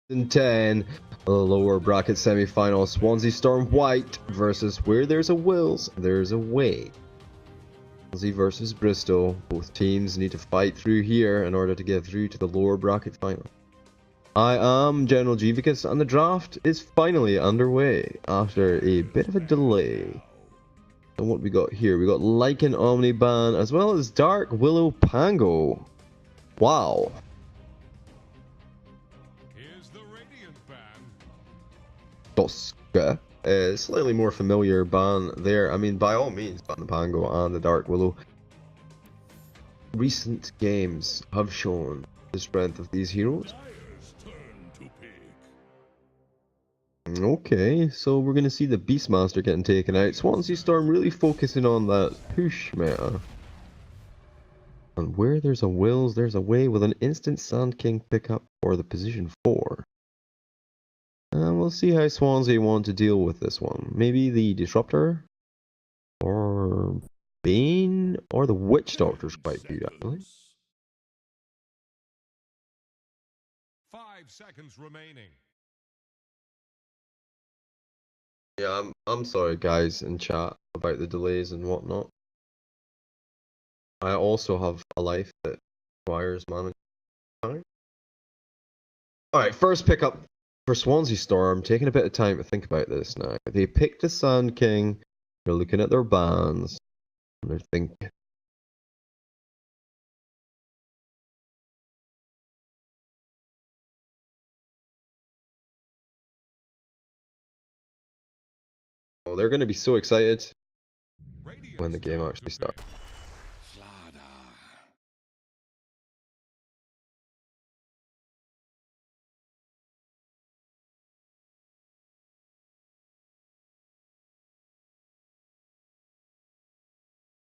In 10, a lower bracket semi-final, Swansea Storm White versus Where There's a Wills, There's a Way. Swansea versus Bristol. Both teams need to fight through here in order to get through to the lower bracket final. I am General Jivicus, and the draft is finally underway after a bit of a delay. And what we got here? We got Lycan Omniban as well as Dark Willow Pango. Wow. Tosca. Slightly more familiar ban there. I mean, by all means, ban the Pango and the Dark Willow. Recent games have shown the strength of these heroes. Okay, so we're going to see the Beastmaster getting taken out. Swansea Storm really focusing on that push meta. And where there's a Wills, there's a way with an instant Sand King pickup for the position 4. And we'll see how Swansea want to deal with this one. Maybe the Disruptor? Or Bane? Or the Witch Doctor's quite good, actually. 5 seconds remaining. Yeah, I'm sorry guys in chat about the delays and whatnot. I also have a life that requires managing time. Alright, first pickup for Swansea Storm. Taking a bit of time to think about this now. They picked the Sand King. They're looking at their bans. And they're thinking. Oh, they're going to be so excited when the game actually starts.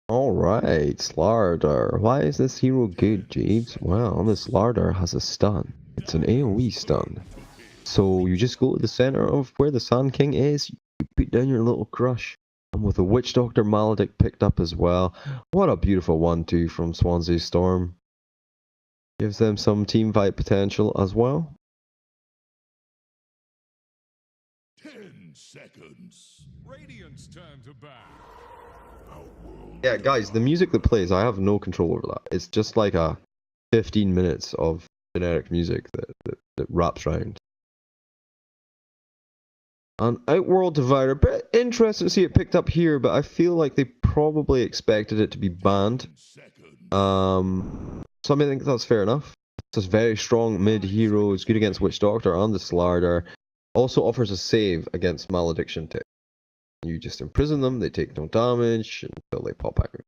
Alright, Slardar. Why is this hero good, Jeeves? Well, this Slardar has a stun. It's an AoE stun. So you just go to the center of where the Sand King is, you beat down your little crush. And with the Witch Doctor Maledict picked up as well. What a beautiful 1-2 from Swansea Storm. Gives them some team fight potential as well. 10 seconds. Radiant's turn to bat. Yeah, guys, the music that plays, I have no control over that. It's just like a 15 minutes of generic music that wraps around. An Outworld Divider, bit interesting to see it picked up here, but I feel like they probably expected it to be banned. So I think that's fair enough. It's a very strong mid hero, it's good against Witch Doctor and the Slardar. Also offers a save against Malediction tick. You just imprison them, they take no damage until they pop out.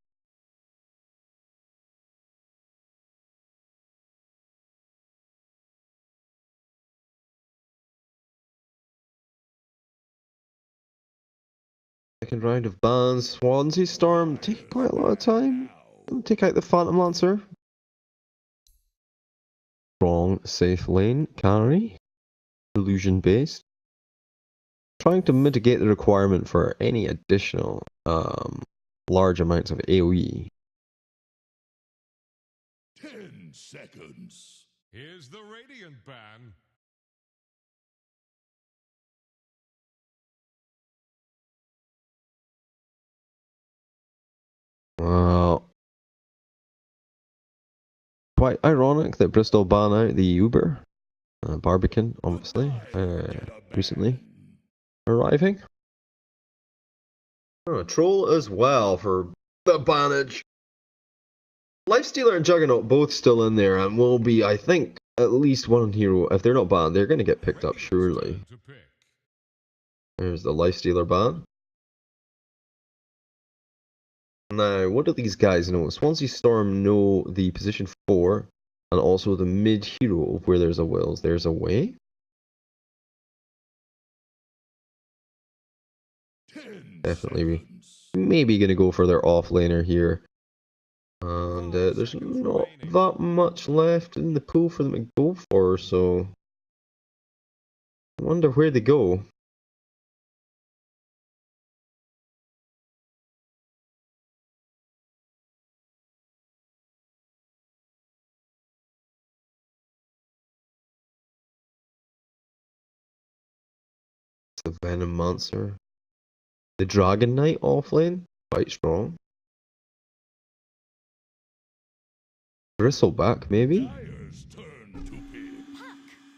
Second round of bans. Swansea Storm take quite a lot of time. Take out the Phantom Lancer. Strong, safe lane carry. Illusion based. Trying to mitigate the requirement for any additional large amounts of AoE. 10 seconds. Here's the Radiant ban. Well, quite ironic that Bristol ban out the Uber. Barbican, obviously, recently arriving. Oh, Troll as well for the bannage. Lifestealer and Juggernaut both still in there and will be, I think, at least one hero. If they're not banned, they're going to get picked up, surely. There's the Lifestealer ban. Now, what do these guys know? Swansea Storm know the position 4 and also the mid hero of Where There's a Wills, There's a Way. Definitely maybe going to go for their offlaner here. And there's not that much left in the pool for them to go for, so I wonder where they go. The Venom Monster. The Dragon Knight offlane. Quite strong. Bristleback, maybe?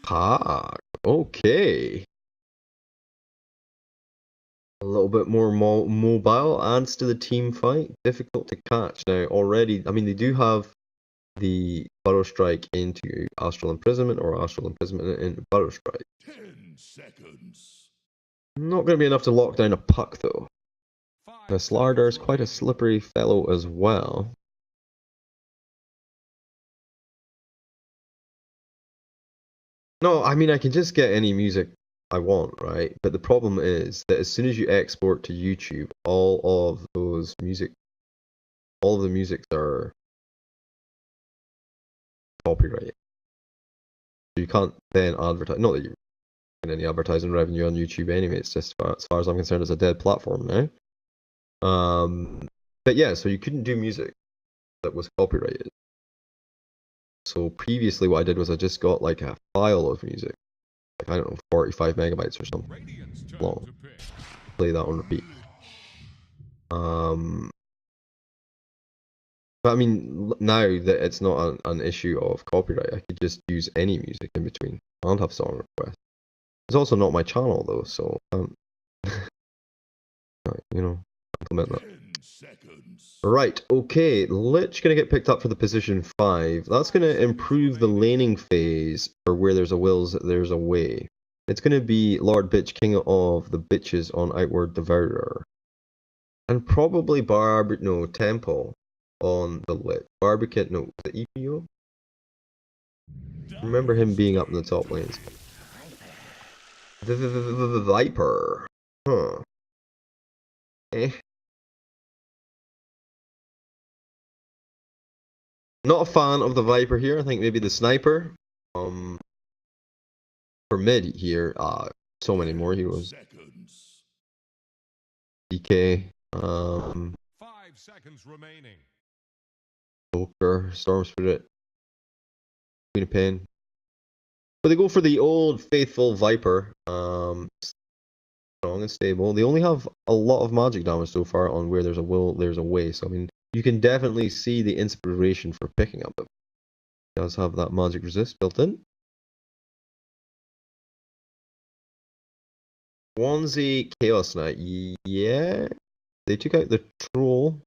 Pack. Okay. A little bit more mobile, adds to the team fight. Difficult to catch. Now, already, I mean, they do have the Burrow Strike into Astral Imprisonment or Astral Imprisonment into Burrow Strike. 10 seconds. Not going to be enough to lock down a puck, though. Now, Slardar is quite a slippery fellow as well. No, I mean, I can just get any music I want, right? But the problem is that as soon as you export to YouTube, all of the music are copyrighted. So you can't then advertise. Not that you get any advertising revenue on YouTube anyway. It's just as far as I'm concerned, it's a dead platform now. But yeah, so you couldn't do music that was copyrighted. So previously, what I did was I just got like a file of music, like I don't know, 45 megabytes or something long. Play that on repeat. But I mean, now that it's not an issue of copyright, I could just use any music in between. I don't have song requests. It's also not my channel though, so you know, implement that. Right, okay, Lich gonna get picked up for the position 5. That's gonna improve the laning phase for where there's a wills, there's a way. It's gonna be Lord Bitch, King of the Bitches on Outward Devourer. And probably Temple on the Lich. Barbican, no, the EPO? Remember him being up in the top lanes. The Viper. Huh. Eh. Not a fan of the Viper here. I think maybe the Sniper. For mid here, so many more heroes. DK. 5 seconds remaining. Joker, Storm Spirit, Queen of Pain. But they go for the old faithful Viper. Strong and stable. They only have a lot of magic damage so far on where there's a will, there's a way. So I mean, you can definitely see the inspiration for picking up it. It does have that magic resist built in. Swansea Chaos Knight. Yeah. They took out the Troll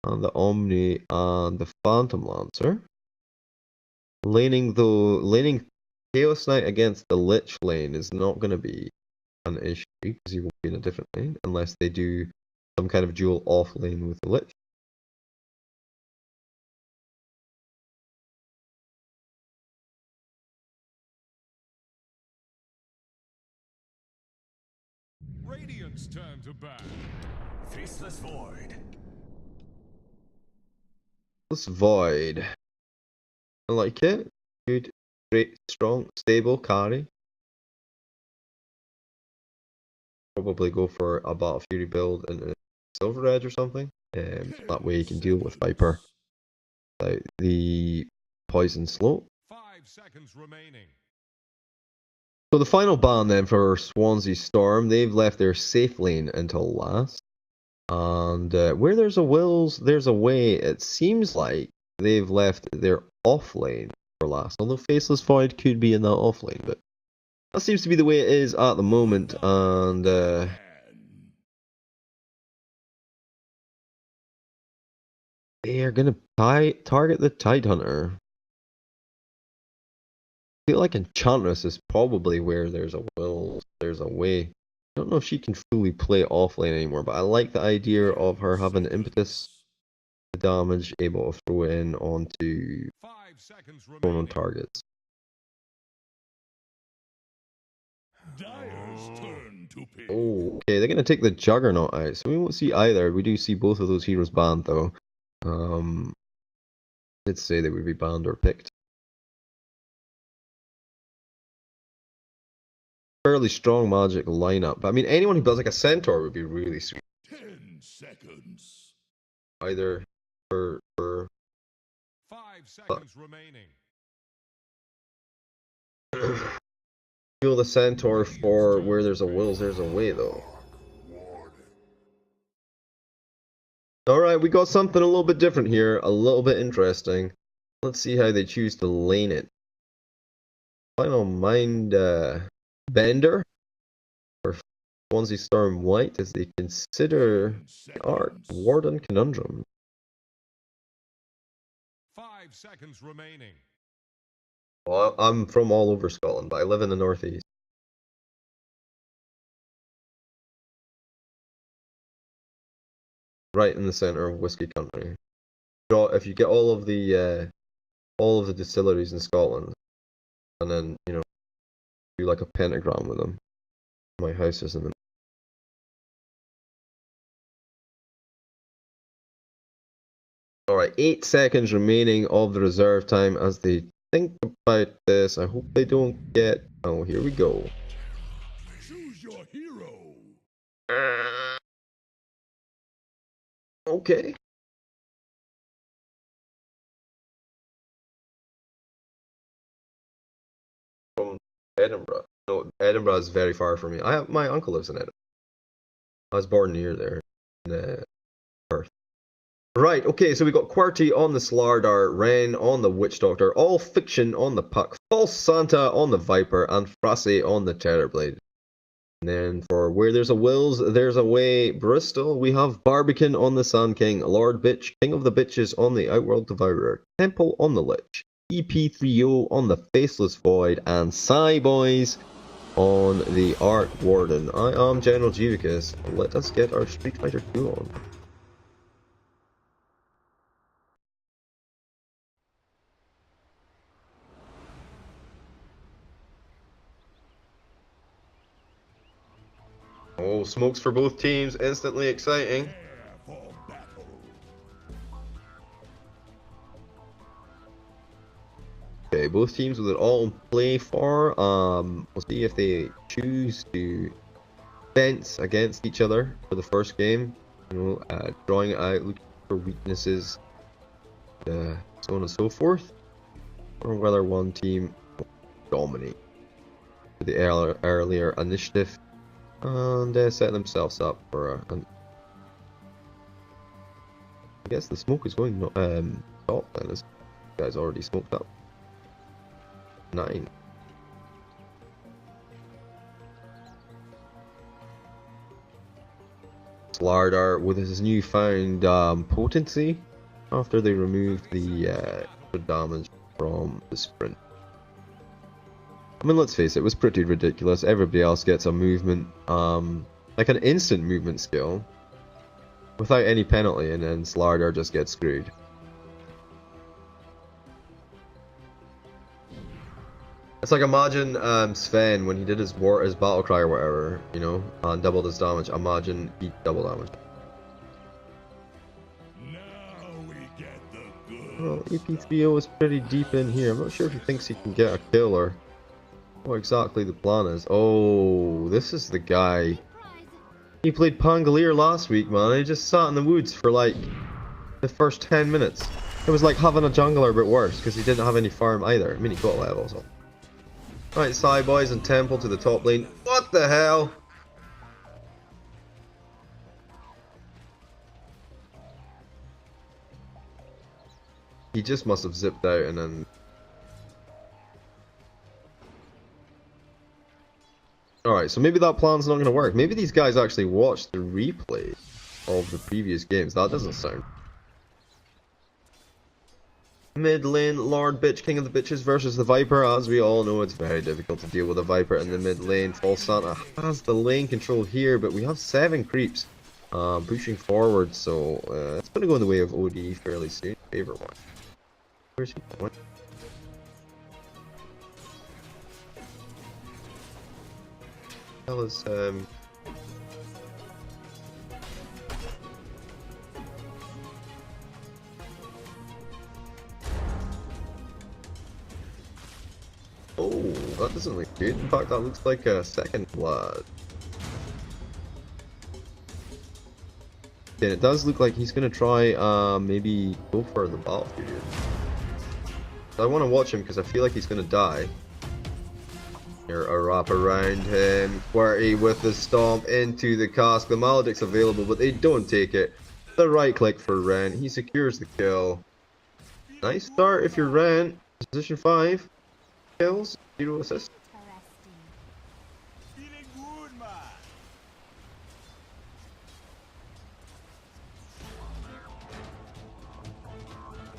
and the Omni and the Phantom Lancer. Laning Chaos Knight against the Lich lane is not going to be an issue because he will be in a different lane unless they do some kind of dual off lane with the Lich. Radiant's turn to bat. Faceless Void. This Void. I like it. Good, great, strong, stable carry. Probably go for a Battle Fury build into Silver Edge or something. That way you can deal with Viper without the poison slope. 5 seconds remaining. So the final ban then for Swansea Storm, they've left their safe lane until last. And where there's a wills, there's a way. It seems like they've left their off lane for last. Although Faceless Void could be in that off lane, but that seems to be the way it is at the moment. And they are going to target the Tidehunter. I feel like Enchantress is probably where there's a will, there's a way. I don't know if she can fully play offlane anymore, but I like the idea of her having impetus, the damage, able to throw it in onto on targets. Oh, okay, they're gonna take the Juggernaut out, so we won't see either. We do see both of those heroes banned though. Let's say they would be banned or picked. Fairly strong magic lineup. But I mean, anyone who builds like a centaur would be really sweet. 10 seconds. Either for 5 seconds remaining. Feel the centaur for where there's a wills, there's a way, though. Alright, we got something a little bit different here, a little bit interesting. Let's see how they choose to lane it. Final mind bender for Swansea Storm White as they consider the Art Warden Conundrum. 5 seconds remaining. Well, I'm from all over Scotland, but I live in the northeast. Right in the center of whiskey country. If you get all of the distilleries in Scotland, and then do like a pentagram with them. My house is in the. All right, 8 seconds remaining of the reserve time as they think about this. I hope they don't get. Oh, here we go. Choose your hero. Okay. From Edinburgh. No, Edinburgh is very far from me. My uncle lives in Edinburgh. I was born near there, in Perth. Right, okay, so we got QWERTY on the Slardar, Ren on the Witch Doctor, All Fiction on the Puck, False Santa on the Viper, and Frasse on the Terrorblade. And then for Where There's a Wills, There's a Way, Bristol, we have Barbican on the Sand King, Lord Bitch, King of the Bitches on the Outworld Devourer, Temple on the Lich, EP3O on the Faceless Void, and Psy Boys on the Art Warden. I am General Jivicus. Let us get our Street Fighter 2 on. Oh, smokes for both teams, instantly exciting. Okay, both teams with it all in play for. We'll see if they choose to fence against each other for the first game. Drawing it out, looking for weaknesses, so on and so forth. Or whether one team will dominate the earlier initiative and set themselves up for I guess the smoke is going top then. This guy's already smoked up. 9. Slardar with his newfound potency after they removed the damage from the sprint. I mean, let's face it, was pretty ridiculous. Everybody else gets a movement, like an instant movement skill, without any penalty, and then Slardar just gets screwed. It's like, imagine Sven when he did his battle cry or whatever, and doubled his damage. Imagine he double damage. Well, EP3O is pretty deep in here. I'm not sure if he thinks he can get a kill or what exactly the plan is. Oh, this is the guy. He played Pangolier last week, man. He just sat in the woods for like the first 10 minutes. It was like having a jungler but worse because he didn't have any farm either. I mean, he got levels up. Right, Psy Boys and Temple to the top lane. What the hell? He just must have zipped out and then... Alright, so maybe that plan's not going to work. Maybe these guys actually watched the replay of the previous games. That doesn't sound... Mid lane, Lord Bitch, King of the Bitches versus the Viper. As we all know, it's very difficult to deal with a Viper in the mid lane. False Santa has the lane control here, but we have 7 creeps pushing forward, so it's going to go in the way of OD fairly soon. Favorite one. Where's he going? Hell is Oh, that doesn't look good. In fact, that looks like a second blood. And it does look like he's going to try, maybe go for the battlefield here. I want to watch him because I feel like he's going to die. Here, a wrap around him. QWERTY with the stomp into the cask. The Maledict's available, but they don't take it. The right click for Ren. He secures the kill. Nice start if you're Ren. Position 5. Kills, 0 assists.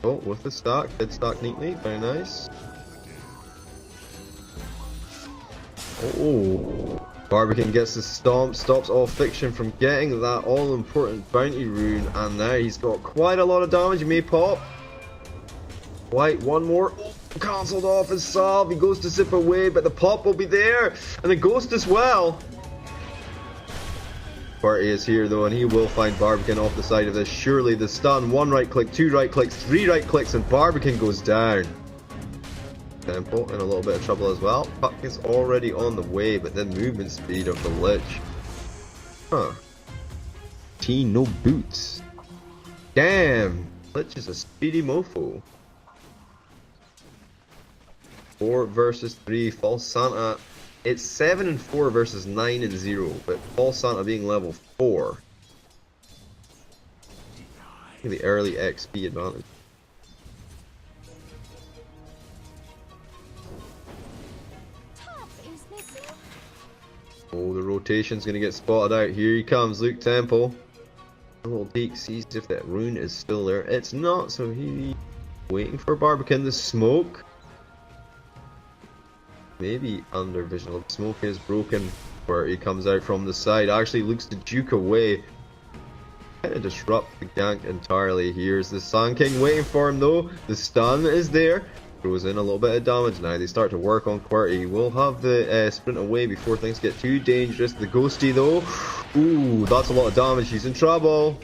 Oh, with the stack. Did stack neatly. Very nice. Oh. Barbican gets the stomp, stops all fiction from getting that all-important bounty rune, and now he's got quite a lot of damage. He may pop. White, one more. Oh, cancelled off his salve. He goes to zip away, but the pop will be there, and the ghost as well. QWERTY is here though, and he will find Barbican off the side of this. Surely the stun. 1 right click, 2 right clicks, 3 right clicks, and Barbican goes down. Tempo in a little bit of trouble as well. Puck is already on the way, but then movement speed of the Lich. Huh. T no boots. Damn. Lich is a speedy mofo. 4 versus 3. False Santa. It's 7 and 4 versus 9 and 0, but False Santa being level 4. The early XP advantage. Oh, the rotation's gonna get spotted out. Here he comes, Luke Temple. A little peek, sees if that rune is still there. It's not, so he's waiting for Barbican. The smoke. Maybe under vision. The smoke is broken where he comes out from the side. Actually looks to juke away. Kind of disrupt the gank entirely. Here's the Sand King waiting for him though. The stun is there. Throws in a little bit of damage now. They start to work on QWERTY. We'll have the sprint away before things get too dangerous. The Ghosty though. Ooh, that's a lot of damage. He's in trouble.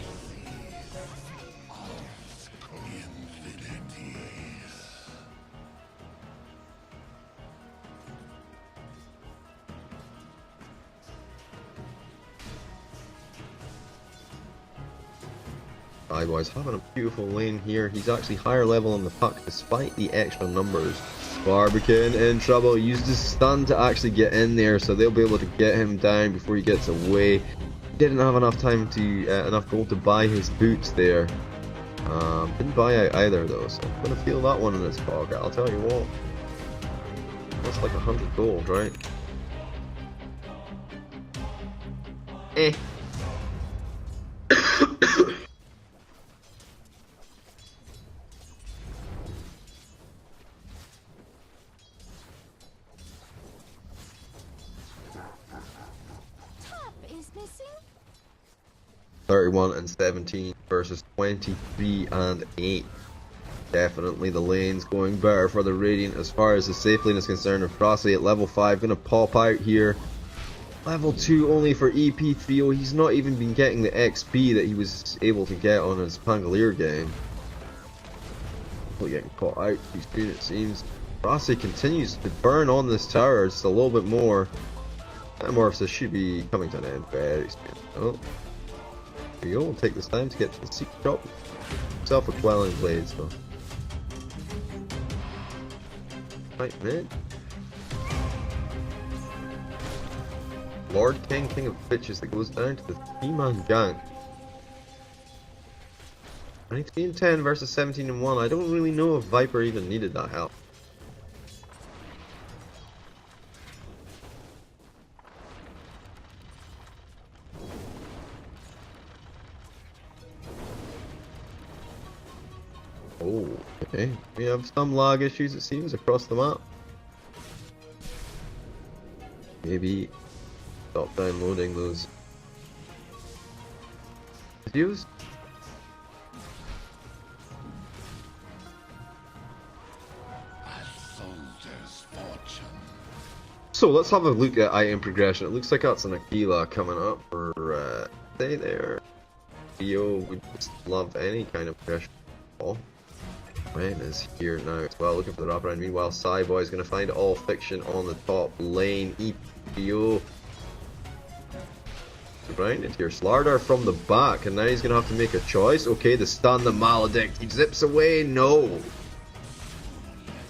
Boys having a beautiful lane here. He's actually higher level on the puck despite the extra numbers. Barbican in trouble. Used his stun to actually get in there, so they'll be able to get him down before he gets away. Didn't have enough time to enough gold to buy his boots there. Didn't buy out either though, so I'm gonna feel that one in his pocket. I'll tell you what. That's like 100 gold, right? Eh. Missing? 31 and 17 versus 23 and 8. Definitely the lane's going better for the Radiant as far as the safe lane is concerned. And Frosty at level 5 gonna pop out here. Level 2 only for EP3. He's not even been getting the XP that he was able to get on his Pangolier game. Probably getting caught out too soon it seems. Frosty continues to burn on this tower just a little bit more. Metamorphosis should be coming to an end very soon. Oh. Here we go, we'll take this time to get to the secret shop. Self a Quelling Blades though. Right mid. Lord King, King of Bitches that goes down to the 3-man gank. 19 and 10 versus 17 and 1. I don't really know if Viper even needed that help. Oh, okay. We have some lag issues it seems across the map. Maybe stop downloading those videos. So let's have a look at item progression. It looks like that's an Aquila coming up for stay there. Theo would just love any kind of progression. Ren is here now as well, looking for the wraparound. Meanwhile, Cyboy is going to find all fiction on the top lane. EPO surrounded here. Slardar from the back, and now he's going to have to make a choice. Okay, the stun, the Maledict. He zips away. No, he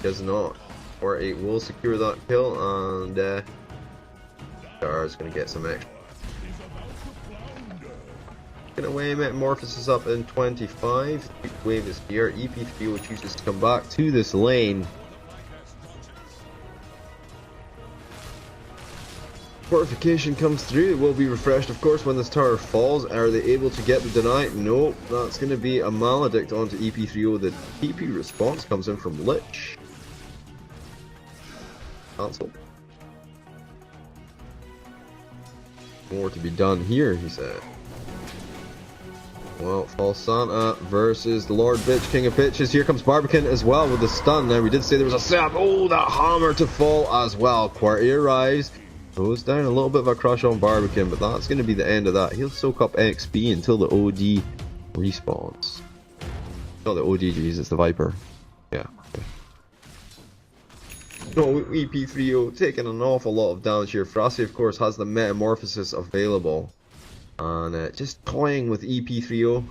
does not. Or 8 will secure that kill, and Dar's gonna get some extra. Gonna away, Metamorphosis up in 25. Wave is here. EP3 chooses to come back to this lane. Fortification comes through. It will be refreshed, of course, when this tower falls. Are they able to get the deny? Nope. That's going to be a Maledict onto EP3O. The TP response comes in from Lich. Cancel. More to be done here, he said. Well, False Santa versus the Lord Bitch, King of Bitches. Here comes Barbican as well with the stun. Now, we did say there was a setup. Oh, that hammer to fall as well. Quarty arrives. Goes down a little bit of a crush on Barbican, but that's going to be the end of that. He'll soak up XP until the OD respawns. Not the OD, geez, it's the Viper. Yeah. No, EP3O taking an awful lot of damage here. Frosty, of course, has the Metamorphosis available. And just toying with EP3O.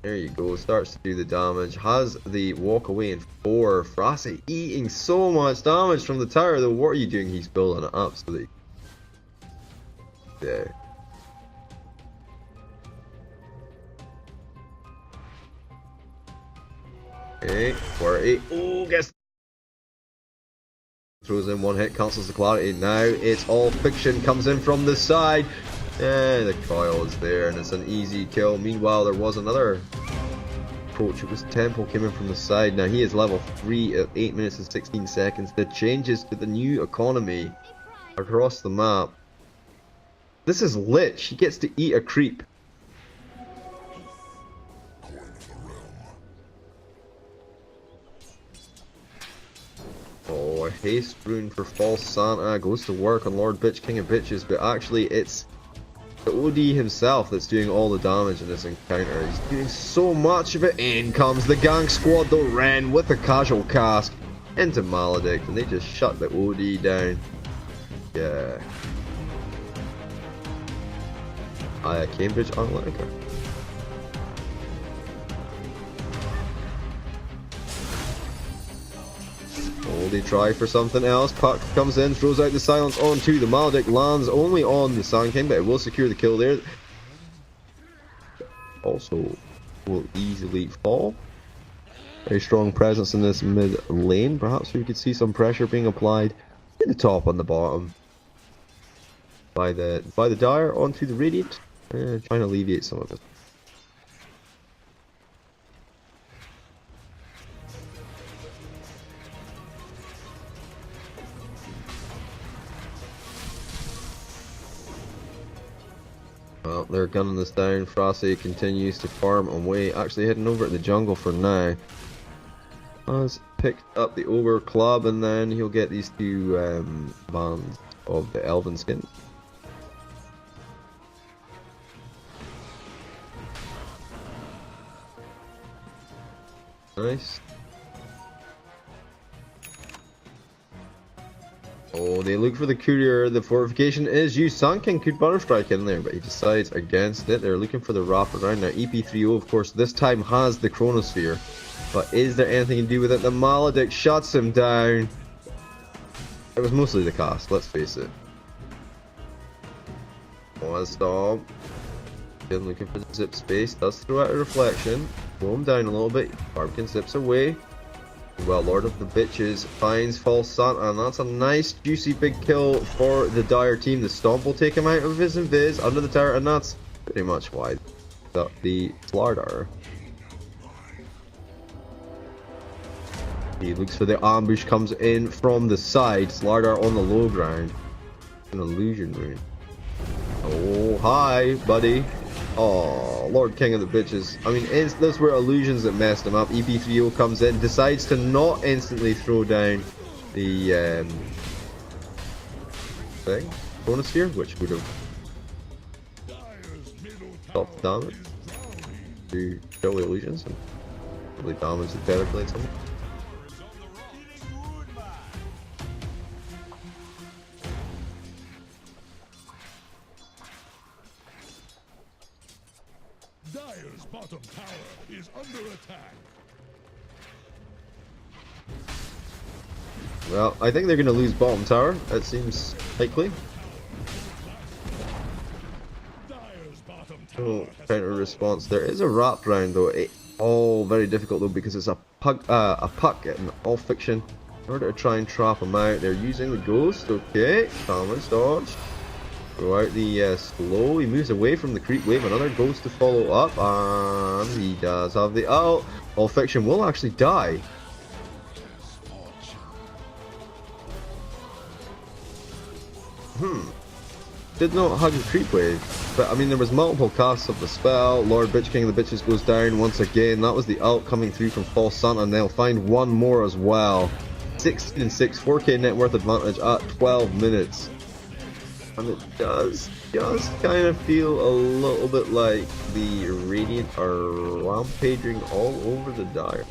There you go, starts to do the damage, has the walk away in 4. Frosty eating so much damage from the tower, though. What are you doing? He's building it up so that there. Okay, 48. Oh, guess throws in 1 hit, cancels the clarity. Now it's all fiction, comes in from the side. The coil is there and it's an easy kill. Meanwhile, there was another approach. It was Temple came in from the side. Now he is level 3 at 8 minutes and 16 seconds. The changes to the new economy across the map. This is Lich. He gets to eat a creep. Oh, a haste rune for False Santa goes to work on Lord Bitch, King of Bitches, but actually it's the OD himself that's doing all the damage in this encounter. He's doing so much of it. In comes the gang squad though. Ren with the casual cask into Maledict, and they just shut the OD down. Yeah. Cambridge Analytica. Oh, they try for something else. Puck comes in, throws out the silence onto the Maledict, lands only on the Sand King, but it will secure the kill there. Also, will easily fall. Very strong presence in this mid lane. Perhaps we could see some pressure being applied to the top and the bottom by the Dire onto the Radiant, trying to alleviate some of it. Well, they're gunning this down. Frosty continues to farm away. Actually heading over to the jungle for now. Has picked up the Ogre Club, and then he'll get these 2 bands of the Elven Skin. Nice. Oh, they look for the courier. The fortification is used. Sand could butter strike in there, but he decides against it. They're looking for the wrap around. Now, EP3O, of course, this time has the Chronosphere. But is there anything to do with it? The Maledict shuts him down. It was mostly the cast, let's face it. Oh, stop. Again, looking for the zip space. Does throw out a reflection. Slow him down a little bit. Barbican zips away. Well, Lord of the Bitches finds False Santa, and that's a nice, juicy big kill for the Dire team. The Stomp will take him out of his invis under the tower, and that's pretty much why the Slardar. He looks for the ambush, comes in from the side. Slardar on the low ground. An illusion rune. Oh, hi, buddy. Oh, Lord King of the Bitches. I mean, those were illusions that messed him up. EP3O comes in, decides to not instantly throw down the thing, Chronosphere, which would have stopped the damage to kill the illusions and probably damage the tether plate something. Dire's bottom tower is under attack. Well, I think they're going to lose bottom tower. That seems likely. Oh, counter response. There is a wrap round though. All very difficult though because it's a puck and all fiction. In order to try and trap him out, they're using the ghost. Okay, Thomas dodge. Go out the slow. He moves away from the creep wave. Another ghost to follow up, and he does have the ult. All fiction will actually die. Did not hug the creep wave, but I mean there was multiple casts of the spell. Lord Bitch King of the Bitches goes down once again. That was the ult coming through from False Santa, and they'll find one more as well. 16 and 6, 4k net worth advantage at 12 minutes. And it does just kind of feel a little bit like the Radiant are rampaging all over the Dire.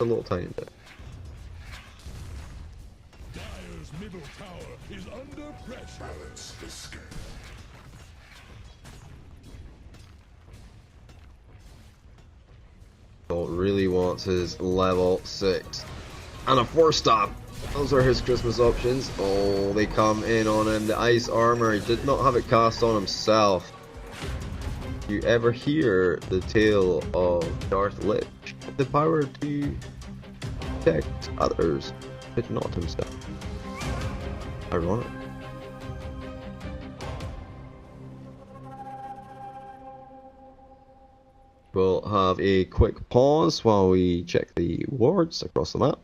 A little tiny bit. Dire's middle tower is under pressure. Balance the scale. All really wants his level 6 and a 4-star. Those are his Christmas options. Oh, they come in on him. The ice armor, he did not have it cast on himself. Do you ever hear the tale of Darth Lich? The power to protect others, but not himself. Ironic. We'll have a quick pause while we check the wards across the map.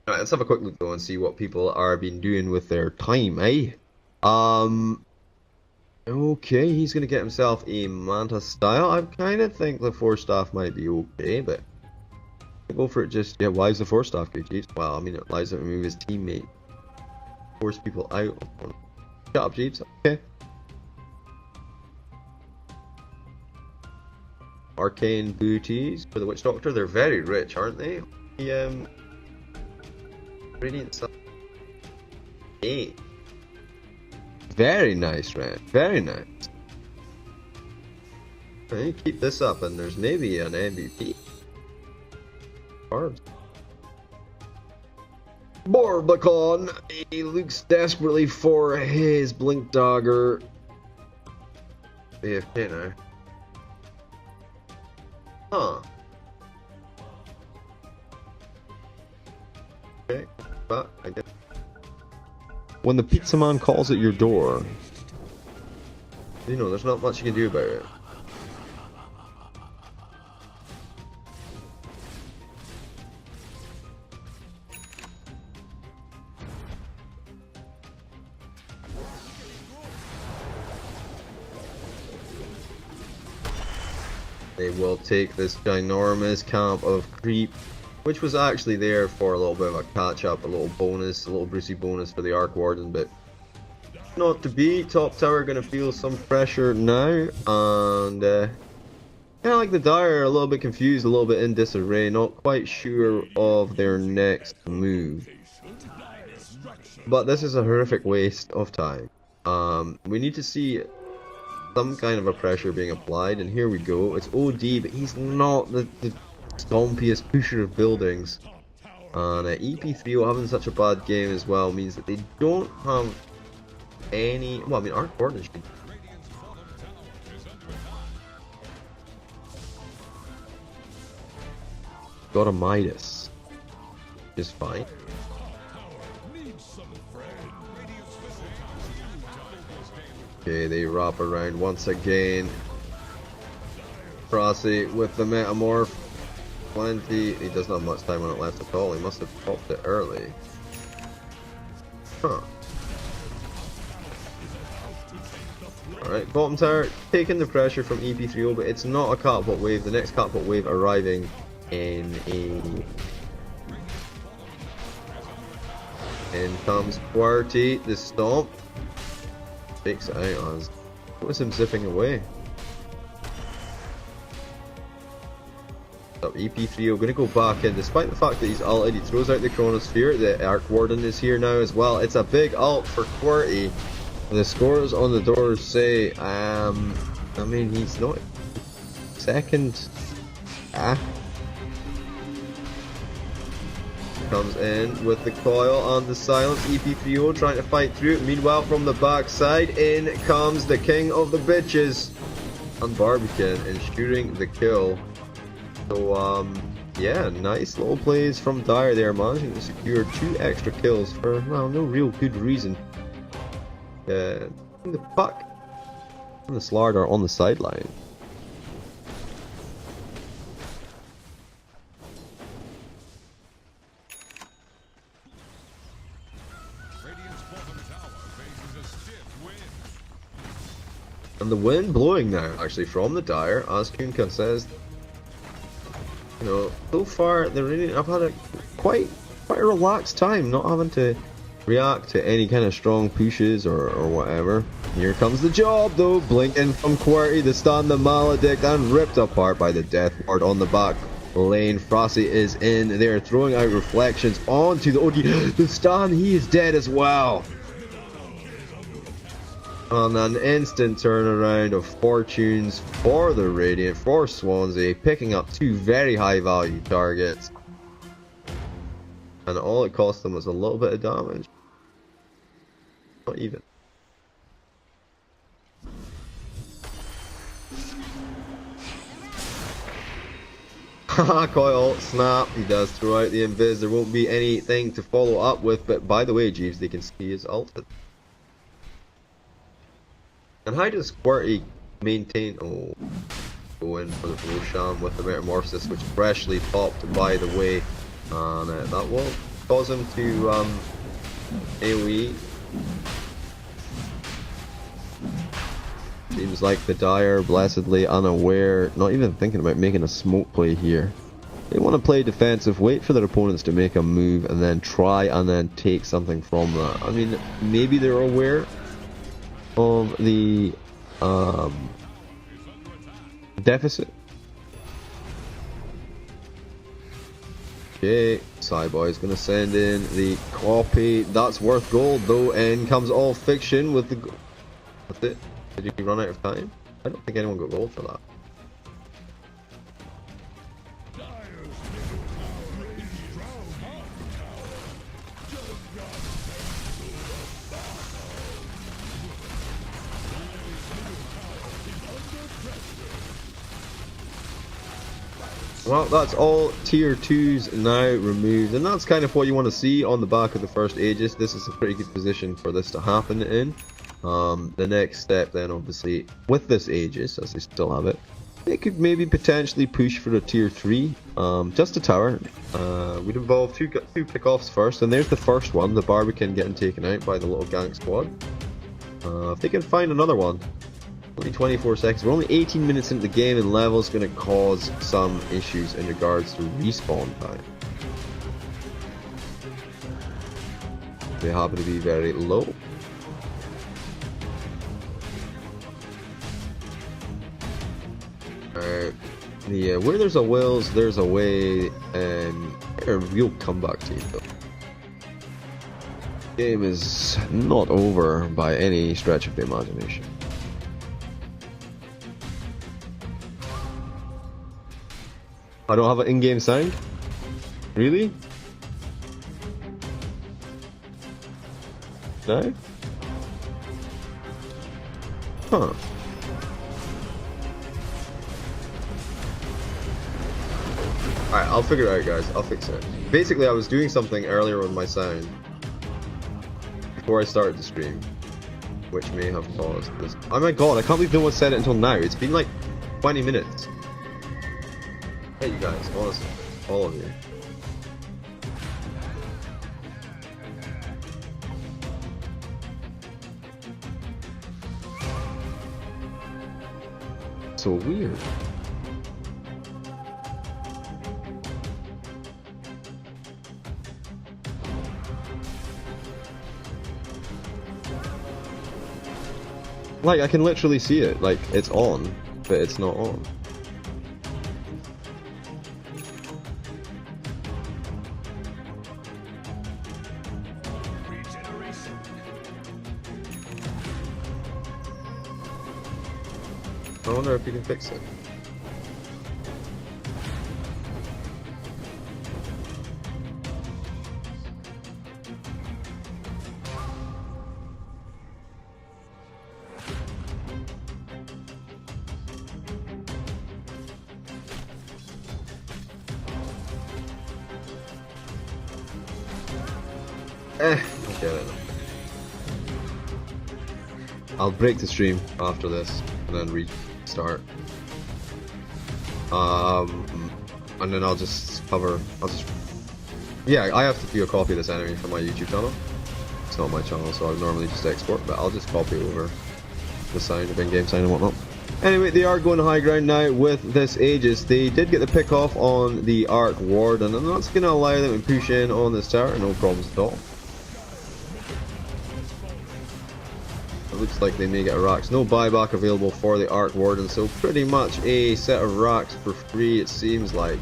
Alright, let's have a quick look though and see what people are been doing with their time, eh? Okay, he's gonna get himself a Manta style. I kind of think the 4-staff might be okay, but go for it. Just yeah, why is the 4-staff good, Jeeves? Well, I mean, it allows him to move his teammate, force people out. Shut up, Jeeves. Okay. Arcane booties for the Witch Doctor. They're very rich, aren't they? The Radiant Sun. Hey. Very nice, Red. Very nice. Okay, keep this up, and there's maybe an MVP. Barbs. Barbacon! He looks desperately for his Blink Dagger. AFK now. Huh. Okay, but I guess. When the pizza man calls at your door, you know, there's not much you can do about it. They will take this ginormous camp of creep, which was actually there for a little bit of a catch-up, a little bonus, a little Brucey bonus for the Arc Warden, but not to be. Top tower going to feel some pressure now, and kind of like the Dire, a little bit confused, a little bit in disarray, not quite sure of their next move. But this is a horrific waste of time. We need to see some kind of a pressure being applied, and here we go. It's OD, but he's not the stompiest pusher of buildings. And EP3 having such a bad game as well means that they don't have any. Well, I mean, Arc Warden should. Got a Midas. Is fine. Okay, they wrap around once again. Frosty with the Metamorph. Plenty. He doesn't have much time on it left at all. He must have popped it early. Huh. Alright, bottom tower taking the pressure from EP3O, but it's not a catapult wave. The next catapult wave arriving in a. In comes QWERTY, the stomp. Takes it out as. What was him zipping away? So EP3O going to go back in, despite the fact that he's ulted. He throws out the Chronosphere. The Arc Warden is here now as well. It's a big ult for QWERTY. The scores on the doors say, I mean, he's not second. comes in with the coil and the silence. EP3O trying to fight through it. Meanwhile, from the backside, in comes the king of the bitches. And Barbican ensuring the kill. So, yeah, nice little plays from Dyer there, managing to secure 2 extra kills for, well, no real good reason. The puck and the Slard are on the sideline. And the wind blowing now, actually, from the Dyer, as Kunka says. You know, so far, I've had a quite a relaxed time, not having to react to any kind of strong pushes or whatever. Here comes the job, though. Blinking from QWERTY, the stun, the Maledict, and ripped apart by the Death Ward on the back lane. Frosty is in there, throwing out reflections onto the OD. The stun, he is dead as well. On an instant turnaround of fortunes for the Radiant, for Swansea, picking up 2 very high value targets. And all it cost them was a little bit of damage. Not even. Haha, coil, snap, he does throw out the invis. There won't be anything to follow up with, but by the way, Jeeves, they can see his ulted. And how does QWERTY maintain... Oh, go in for the Rosham with the Metamorphosis, which freshly popped, by the way. And that will cause him to AoE. Seems like the Dyer, blessedly unaware, not even thinking about making a smoke play here. They want to play defensive, wait for their opponents to make a move, and then try and then take something from that. I mean, maybe they're aware of the deficit. Okay, Cyboy is going to send in the copy. That's worth gold though. In comes All Fiction with the... That's it. Did he run out of time? I don't think anyone got gold for that. Well, that's all tier 2s now removed, and that's kind of what you want to see on the back of the first Aegis. This is a pretty good position for this to happen in. The next step then, obviously, with this Aegis, as they still have it, they could maybe potentially push for a tier 3, just a tower. We'd involve two pickoffs first, and there's the first one, the Barbican getting taken out by the little gank squad. If they can find another one, only 24 seconds. We're only 18 minutes into the game, and level's going to cause some issues in regards to respawn time. They happen to be very low. Yeah, where there's a wills, there's a way, and they're a real comeback team though. Game is not over by any stretch of the imagination. I don't have an in-game sound? Really? No? Huh. Alright, I'll figure it out, guys. I'll fix it. Basically, I was doing something earlier with my sound before I started the stream, which may have caused this. Oh my god, I can't believe no one said it until now. It's been like 20 minutes. Hey, you guys, honestly, all of you. So weird. Like, I can literally see it, like, it's on, but it's not on. I wonder if you can fix it. I'll get it. I'll break the stream after this and then restart. And then I'll just cover. Yeah, I have to do a copy of this enemy from my YouTube channel. It's not my channel, so I normally just export, but I'll just copy over the sign, the in-game sign and whatnot. Anyway, they are going high ground now with this Aegis. They did get the pick off on the Arc Warden, and that's going to allow them to push in on this tower, no problems at all. It looks like they may get a racks. No buyback available for the Arc Warden, so pretty much a set of racks for free, it seems like.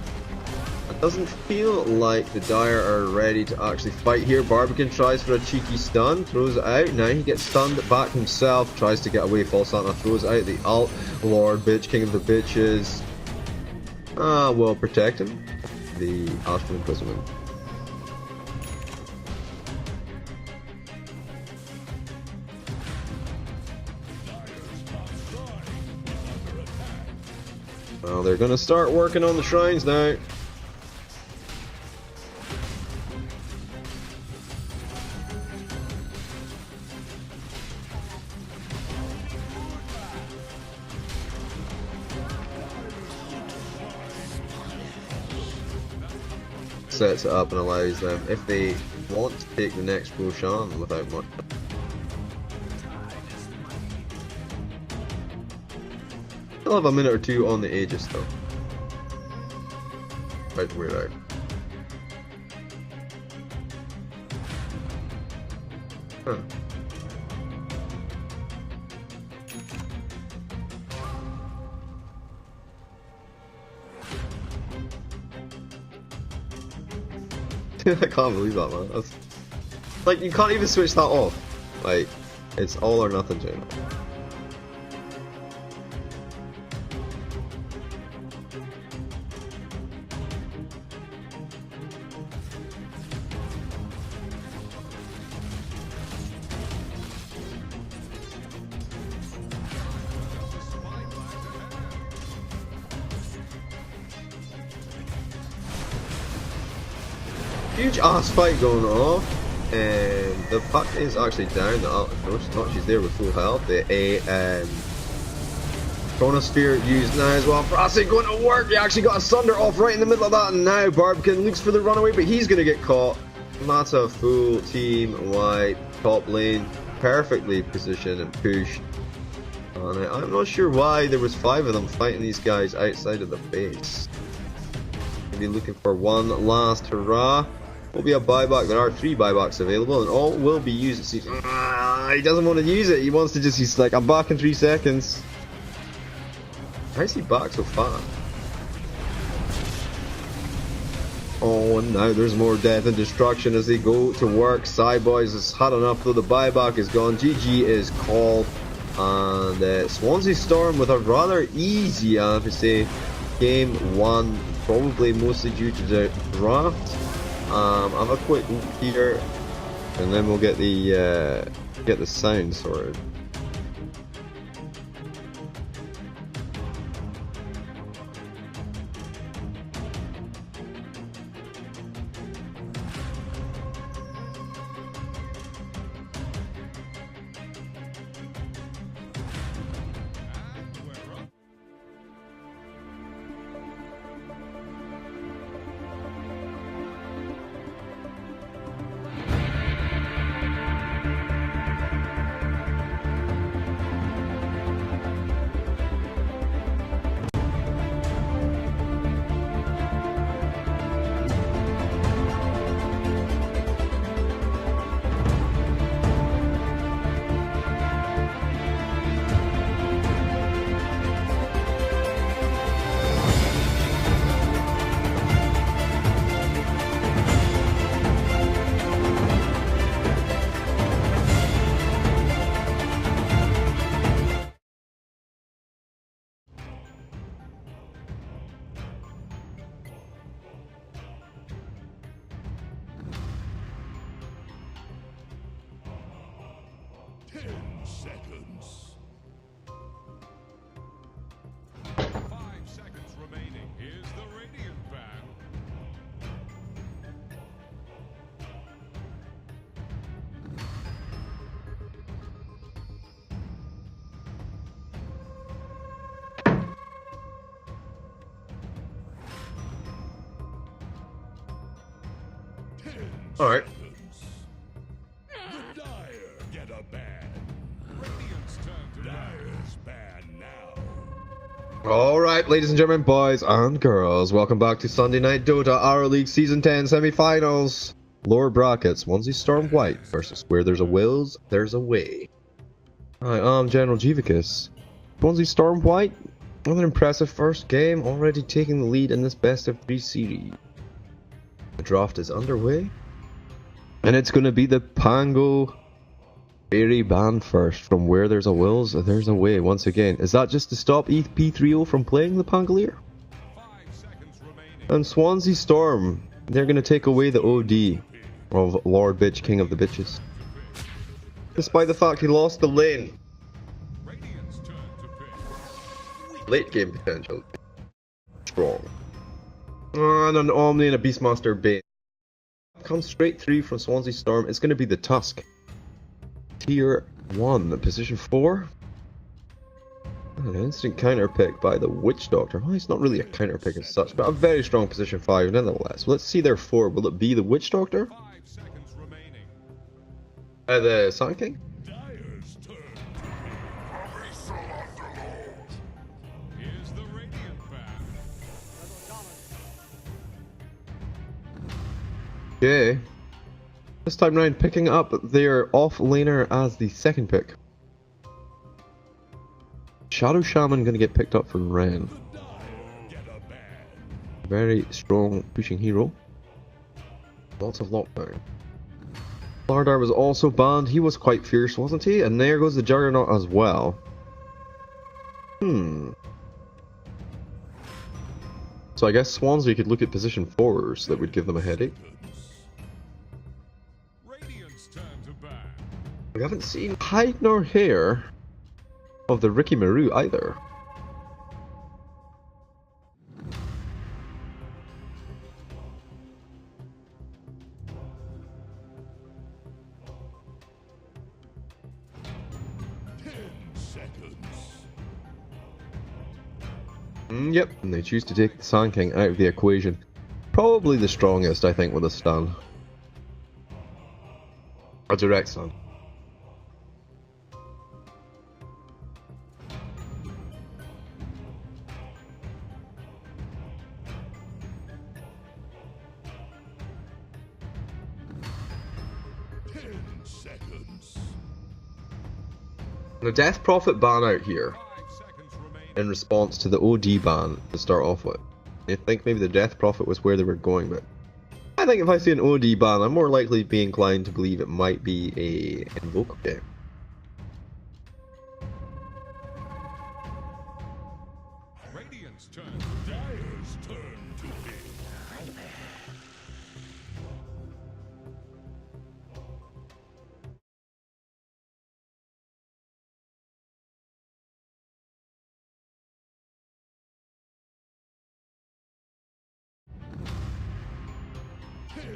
It doesn't feel like the Dire are ready to actually fight here. Barbican tries for a cheeky stun, throws it out. Now he gets stunned back himself, tries to get away. False Santa throws out the ult. Lord Bitch, King of the Bitches. Will protect him. The Astral Imprisonment. Well, they're gonna start working on the shrines now. Sets it up and allows them, if they want to take the next Roshan without much. Still have a minute or two on the Aegis though. Right to weird out. Huh. I can't believe that, man. That's like, you can't even switch that off. Like, it's all or nothing, Jane. Huge ass fight going off, and the puck is actually down. No, she's there with full health. The Chronosphere used now as well. Frosty going to work. He actually got a Sunder off right in the middle of that, and now Barbican looks for the runaway, but he's going to get caught. That's a full team wipe. Top lane perfectly positioned and pushed. And I'm not sure why there was 5 of them fighting these guys outside of the base. Maybe looking for one last hurrah. Will be a buyback. There are 3 buybacks available, and all will be used. It seems. He doesn't want to use it. He wants to just. He's like, I'm back in 3 seconds. Why is he back so fast? Oh, and now there's more death and destruction as they go to work. Cyboys has had enough, though. The buyback is gone. GG is called, and Swansea Storm with a rather easy, I have to say, game 1. Probably mostly due to the draft. Have a quick look here, and then we'll get the sound sorted. Seconds. 5 seconds remaining. Here's the Radiant Band. Alright. The Dire get a ban. Radiant's turn to Dire's ban now. Alright, ladies and gentlemen, boys and girls, welcome back to Sunday Night Dota, our League Season 10 semi-finals. Lower brackets, Swansea Storm White versus where there's a wills, there's a way. Hi, I'm General Jivicus. Swansea Storm White, another impressive first game, already taking the lead in this best of 3 series. The draft is underway, and it's going to be the Pango Fairy ban first. From where there's a wills, there's a way once again. Is that just to stop EP30 from playing the Pangolier? 5 seconds remaining. And Swansea Storm, they're going to take away the OD of Lord Bitch, King of the Bitches. Despite the fact he lost the lane. Radiant's turn to pick. Late game potential. Strong. And an Omni and a Beastmaster Bane. Comes straight through from Swansea Storm. It's going to be the Tusk. Tier 1, position 4. An instant counter pick by the Witch Doctor. Well, it's not really a counter pick as such, but a very strong position 5 nonetheless. Let's see their 4. Will it be the Witch Doctor? 5 seconds remaining. The Sun King? Dire's turn to pick. Here's the Radiant ban. Okay. This time round, picking up their off laner as the second pick. Shadow Shaman gonna get picked up from Ren. The Dire get a ban. Very strong pushing hero. Lots of lockdown. Lardar was also banned. He was quite fierce, wasn't he? And there goes the Juggernaut as well. So I guess Swansea could look at position 4s that would give them a headache. Radiant's turn to ban. We haven't seen hide nor hair of the Ricky Maru either. Yep, and they choose to take the Sand King out of the equation. Probably the strongest, I think, with a stun. A direct stun. Seconds. The Death Prophet ban out here 5 seconds remaining. in response to the OD ban to start off with. I think maybe the Death Prophet was where they were going, but I think if I see an OD ban, I'm more likely to be inclined to believe it might be a Invoke game. Radiant's turn. Dire's turn to pick.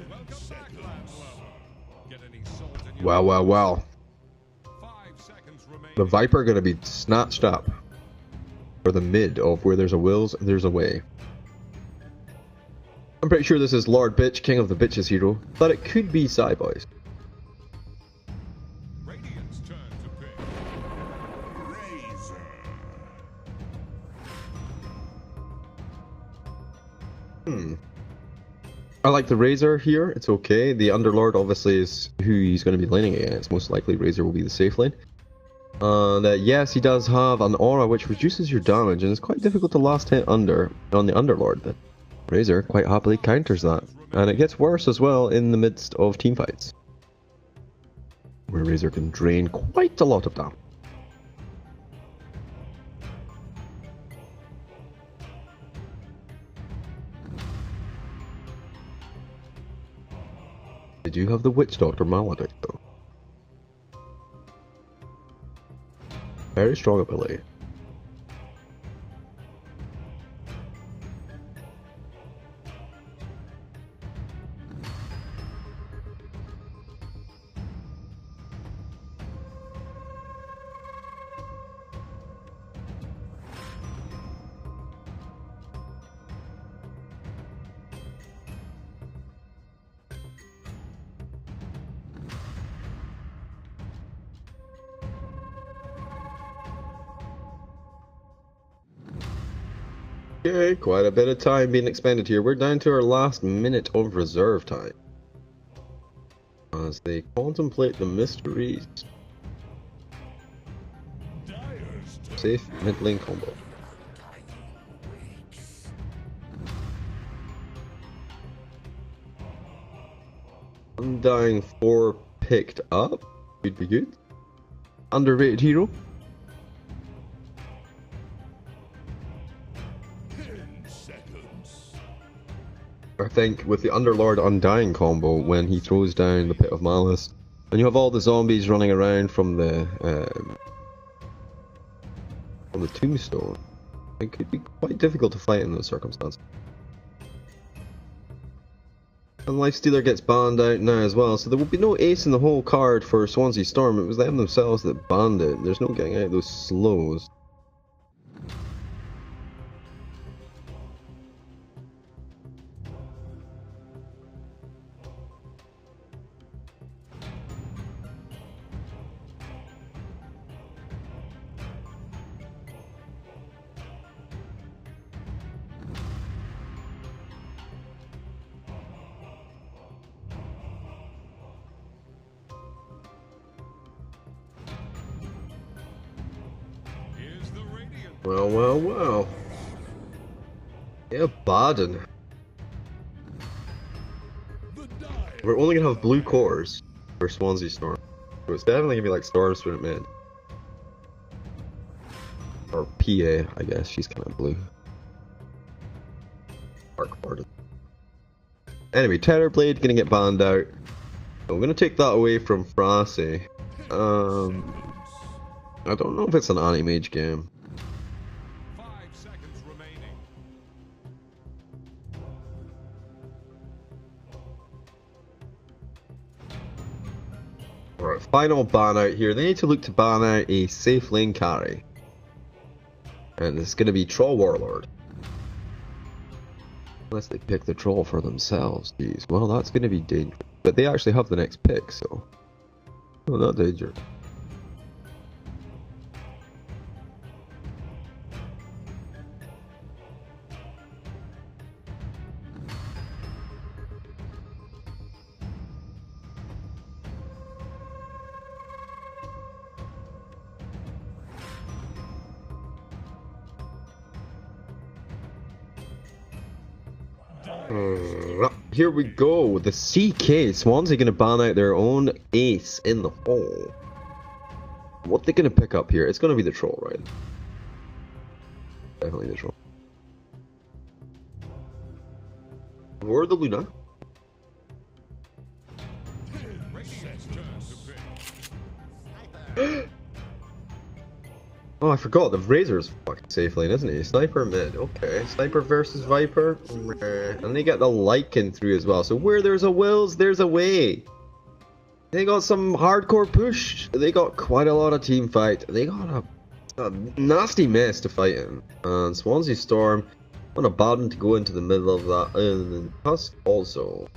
Welcome back, Landlover. Get any salt in your Wow. 5 seconds remaining. The Viper gonna be snatched up for the mid of where there's a wills, there's a way. I'm pretty sure this is Lord Bitch, King of the Bitches hero, but it could be Boys. Radiant's turn to pick. Razor. I like the Razor here, it's okay. The Underlord obviously is who he's going to be laning against. Most likely Razor will be the safe lane. And yes, he does have an aura which reduces your damage, and it's quite difficult to last hit under on the Underlord, but Razor quite happily counters that. And it gets worse as well in the midst of teamfights, where Razor can drain quite a lot of damage. They do have the Witch Doctor Maledict though. Very strong ability. Okay, quite a bit of time being expended here. We're down to our last minute of reserve time. As they contemplate the mysteries. Safe mid lane combo. Undying 4 picked up. Could be good. Underrated hero. 10 seconds. I think with the Underlord Undying combo, when he throws down the Pit of Malice, and you have all the zombies running around from the tombstone, it could be quite difficult to fight in those circumstances. And Lifestealer gets banned out now as well, so there will be no ace in the whole card for Swansea Storm. It was them themselves that banned it. There's no getting out of those slows. Here's the radiant. Well, well, well. Yeah, Baden. The dire. We're only gonna have blue cores for Swansea Storm. So it's definitely gonna be like Storm Spirit mid. Or PA, I guess. She's kind of blue. Dark Baden. Anyway, Terrorblade gonna get banned out. So I'm gonna take that away from Frase. I don't know if it's an anti-mage game. 5 seconds remaining. Alright, final ban out here. They need to look to ban out a safe lane carry. And it's gonna be Troll Warlord. Unless they pick the troll for themselves, geez. Well, that's gonna be dangerous. But they actually have the next pick, so... Oh, not dangerous. Here we go. The CK. Swansea going to ban out their own ace in the hole. What they going to pick up here? It's going to be the troll, right? Definitely the troll. Or the Luna. Radiant's turn to pick. Oh, I forgot. The Razor's fucking safe lane, isn't he? Sniper mid. Okay. Sniper versus Viper. And they get the Lycan through as well. So where there's a wills, there's a way. They got some hardcore push. They got quite a lot of team fight. They got a nasty mess to fight in. And Swansea Storm on a bottom to go into the middle of that. And Tusk also.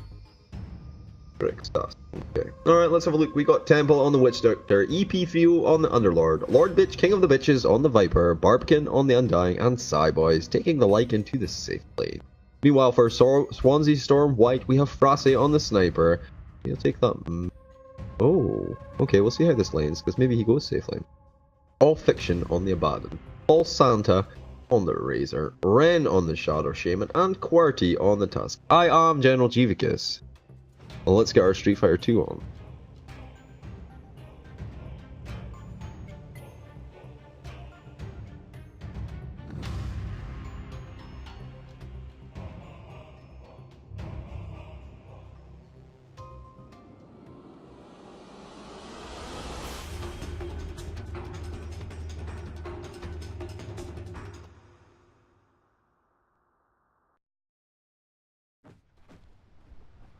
Okay. Alright, let's have a look. We got Temple on the Witch Doctor, EP Fuel on the Underlord, Lord Bitch, King of the Bitches on the Viper, Barbican on the Undying, and Cyboys taking the Lycan to the safe lane. Meanwhile, for Swansea Storm White, we have Frase on the Sniper. He'll take that. Oh, okay, we'll see how this lanes, because maybe he goes safe lane. All Fiction on the Abaddon, False Santa on the Razor, Ren on the Shadow Shaman, and QWERTY on the Tusk. I am General Jivicus. Well, let's get our Street Fighter 2 on.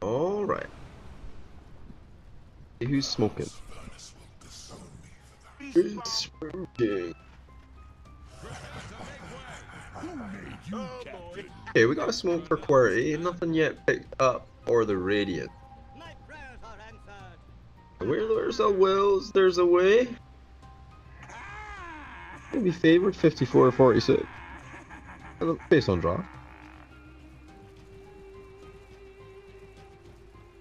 Alright. Who's smoking? Who's smoking? Okay, we got a smoke for QWERTY. Nothing yet picked up for the Radiant. Where there's a wills, there's a way. Maybe favored 54-46. Based on draw.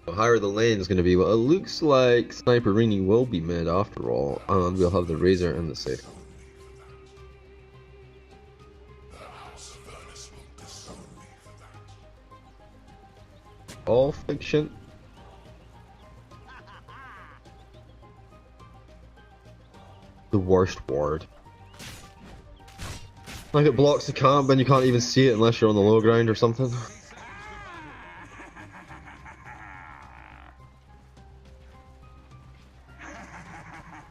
The higher the lane is going to be, well, it looks like Sniperini will be mid after all, and we'll have the Razor and the safe. All fiction. The worst ward. Like it blocks the camp and you can't even see it unless you're on the low ground or something.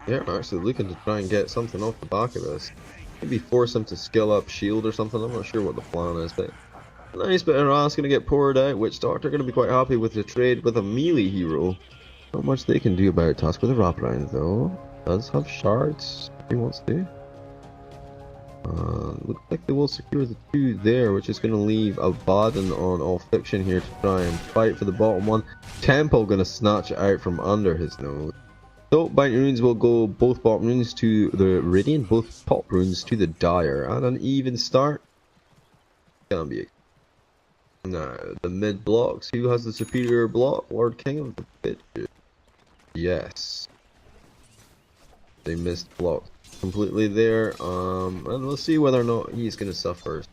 Yeah, I'm actually looking to try and get something off the back of this. Maybe force him to skill up shield or something. I'm not sure what the plan is, but a nice bit of RAS going to get poured out. Witch-Doctor going to be quite happy with the trade with a melee hero. Not much they can do about Tusk with a wraparound though. Does have shards if he wants to. Looks like they will secure the 2 there, which is going to leave Abaddon on All Fiction here to try and fight for the bottom one. Temple going to snatch it out from under his nose. So, Binding Runes will go both bottom runes to the Radiant, both top runes to the Dire, and an even start. Can be. Now, the mid blocks. Who has the superior block? Lord King of the Pit. Yes. They missed block completely there, and we'll see whether or not he's gonna suffer.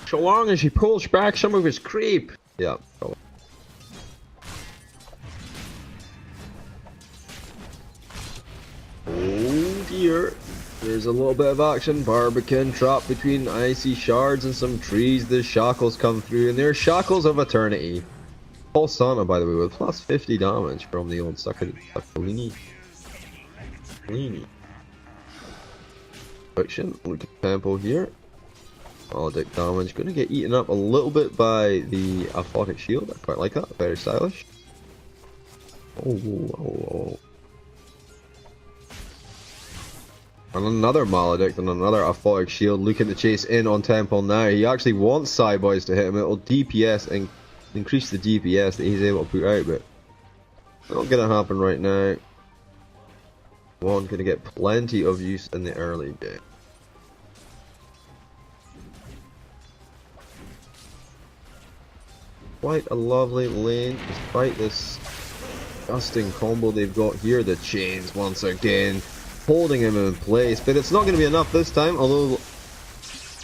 So long as he pulls back some of his creep. Yeah. Oh dear. There's a little bit of action. Barbican trapped between icy shards and some trees. The shackles come through, and they're shackles of eternity. Paul Sana, by the way, with plus 50 damage from the old Succolini. Fiction, look at the tempo here. Maledict damage, gonna get eaten up a little bit by the Aphotic Shield. I quite like that, very stylish. Oh. And another Maledict and another Aphotic Shield looking to chase in on Temple now. He actually wants Cyboys to hit him. It'll DPS and increase the DPS that he's able to put out, but not gonna happen right now. One gonna get plenty of use in the early game. Quite a lovely lane, despite this disgusting combo they've got here. The chains once again holding him in place, but it's not going to be enough this time, although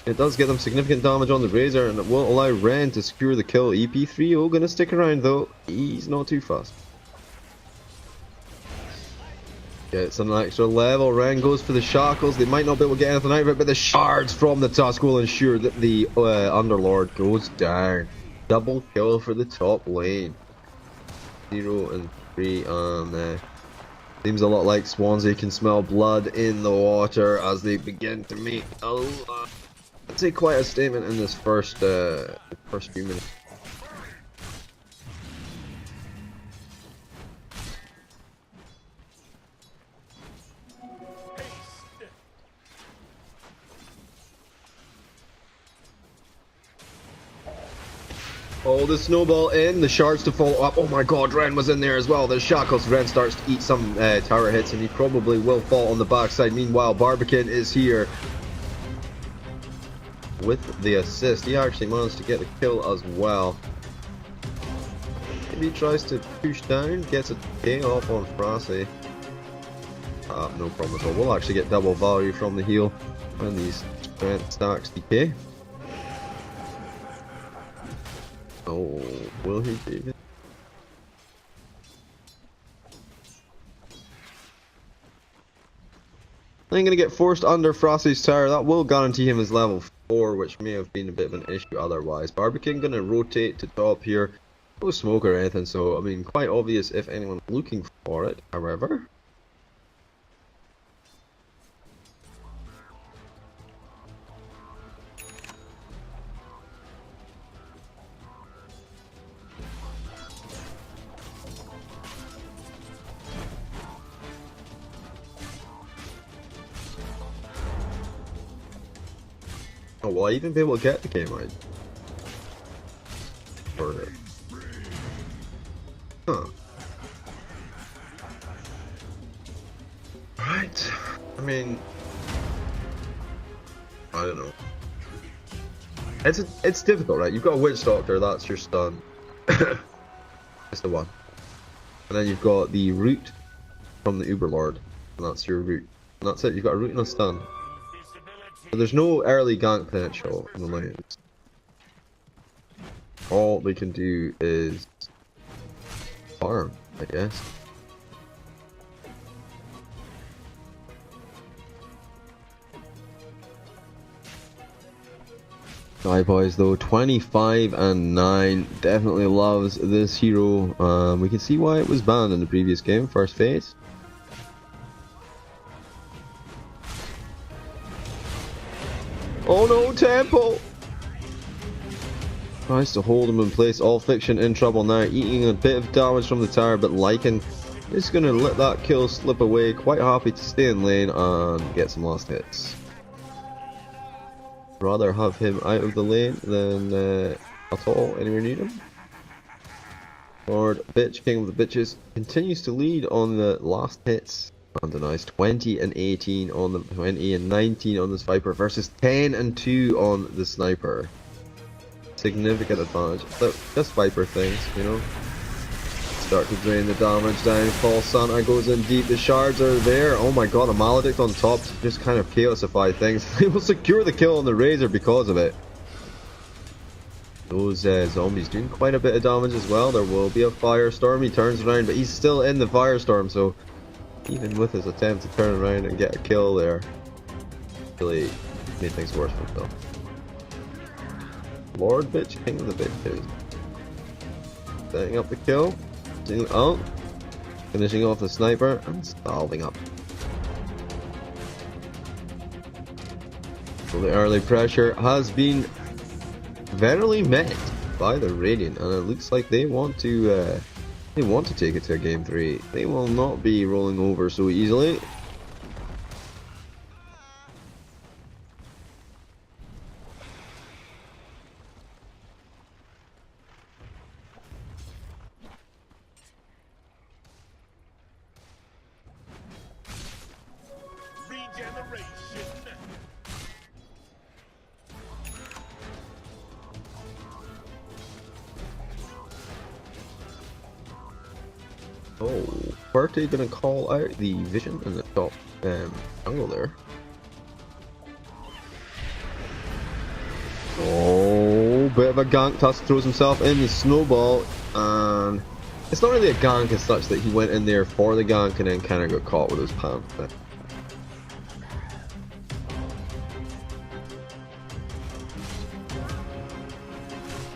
it does get them significant damage on the Razor, and it won't allow Ren to secure the kill. EP3 going to stick around though, he's not too fast. Gets an extra level. Ren goes for the shackles. They might not be able to get anything out of it, but the shards from the Tusk will ensure that the Underlord goes down. Double kill for the top lane. 0 and 3, and seems a lot like Swansea can smell blood in the water as they begin to make I'd say quite a statement in this first few minutes. Oh, the snowball in, the shards to follow up. Oh my god, Ren was in there as well. The shackles. Ren starts to eat some tower hits, and he probably will fall on the backside. Meanwhile, Barbican is here with the assist. He actually managed to get a kill as well. Maybe he tries to push down, gets a K off on Frassi. No problem at all. We'll actually get double value from the heal and these strength stacks DK. Oh, will he save it? I'm gonna get forced under Frosty's tower. That will guarantee him his level 4, which may have been a bit of an issue otherwise. Barbican gonna rotate to top here. No smoke or anything, so I mean, quite obvious if anyone's looking for it, however. Oh, will I even be able to get the game right? Huh. Right. mean, I don't know. It's difficult, right? You've got a Witch Doctor, that's your stun. It's the one. And then you've got the root from the Uberlord, and that's your root. And that's it, you've got a root and a stun. So there's no early gank potential in the lanes. All they can do is farm, I guess. Shy Boys though, 25 and 9, definitely loves this hero. We can see why it was banned in the previous game, first phase. Oh no, Temple! Tries to hold him in place, all fiction in trouble now, eating a bit of damage from the tower, but Lycan is going to let that kill slip away, quite happy to stay in lane and get some last hits. Rather have him out of the lane than at all anywhere near him. Lord Bitch, King of the Bitches, continues to lead on the last hits. And a nice 20 and 18 on the 20 and 19 on this Viper versus 10 and 2 on the Sniper. Significant advantage. So just Viper things, you know. Start to drain the damage down. False Santa goes in deep. The shards are there. Oh my god, a Maledict on top to just kind of chaosify things. They will secure the kill on the Razor because of it. Those zombies doing quite a bit of damage as well. There will be a Firestorm. He turns around, but he's still in the Firestorm, so even with his attempt to turn around and get a kill there, really made things worse for himself. Lord Bitch, King of the Bitches. Setting up the kill. Out, finishing off the Sniper and salving up. So the early pressure has been verily met by the Radiant, and it looks like they want to take it to a game 3. They will not be rolling over so easily. Oh, Barte gonna call out the vision in the top angle there. Oh, bit of a gank. Tusk throws himself in the snowball, and it's not really a gank as such that he went in there for the gank and then kind of got caught with his pants.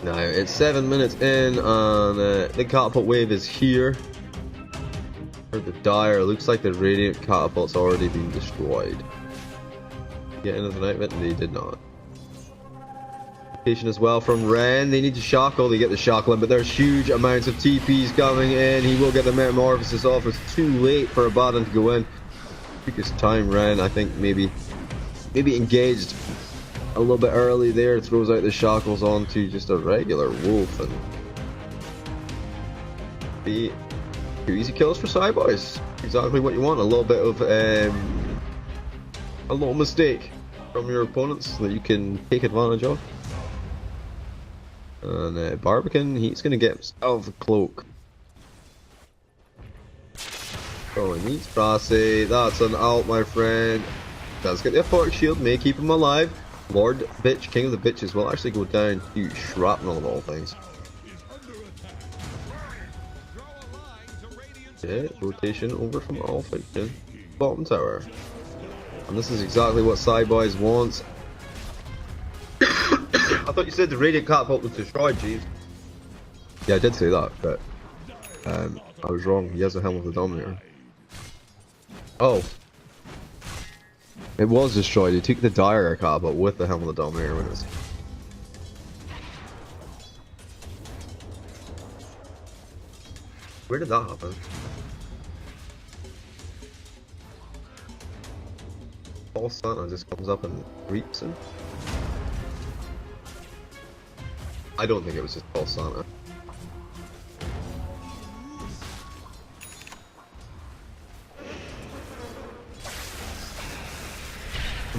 Now it's 7 minutes in, and the catapult wave is here. The Dire, looks like the Radiant catapult's already been destroyed. Get into the night event? They did not. Patient as well from Ren. They need to shackle, they get the shackling, but there's huge amounts of TPs coming in. He will get the metamorphosis off. It's too late for Abaddon to go in. Took his time. Ren, I think maybe engaged a little bit early there, throws out the shackles onto just a regular wolf, and the 2 easy kills for Shy Boys. Exactly what you want. A little bit of a little mistake from your opponents that you can take advantage of. And Barbican, he's gonna get himself a cloak. Oh, he needs Brassy. That's an ult, my friend. Does get the Aphoric Shield, may keep him alive. Lord Bitch, King of the Bitches, will actually go down to shrapnel of all things. Okay, rotation over from all fiction. Bottom tower. And this is exactly what Side Boys wants. I thought you said the Radiant Catapult was destroyed, Jeeves. Yeah, I did say that, but I was wrong. He has a Helm of the Dominator. Oh. It was destroyed. He took the Dire Catapult with the Helm of the Dominator when it was... Where did that happen? False Santa just comes up and reaps him. I don't think it was just False Santa.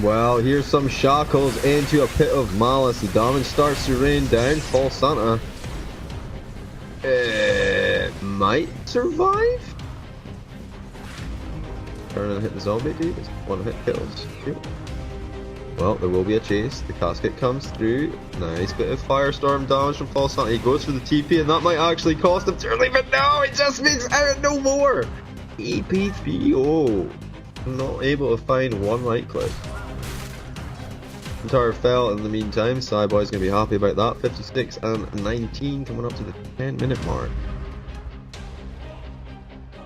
Well, here's some shackles into a pit of malice. The damage starts to rain down. False Santa might survive. Trying to hit the zombie, dude. It's one hit kills. Well, there will be a chase. The casket comes through. Nice bit of firestorm damage from False Santa. He goes for the TP, and that might actually cost him dearly, but no, he just makes out no more. EP3O. Not able to find one right click. Entire fell in the meantime. Cyboy's gonna be happy about that. 56 and 19 coming up to the 10-minute mark.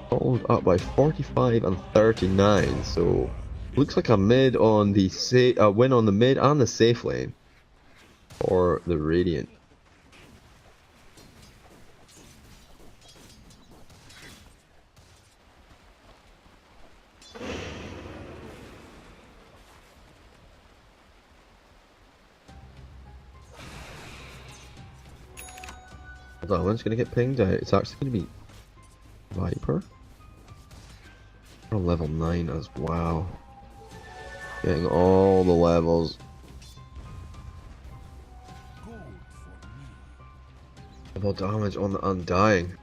Followed up by 45 and 39. So looks like a mid on the win on the mid and the safe lane for the Radiant. That one's gonna get pinged out. It's actually gonna be Viper. We're on level 9 as well. Getting all the levels. Level damage on the Undying.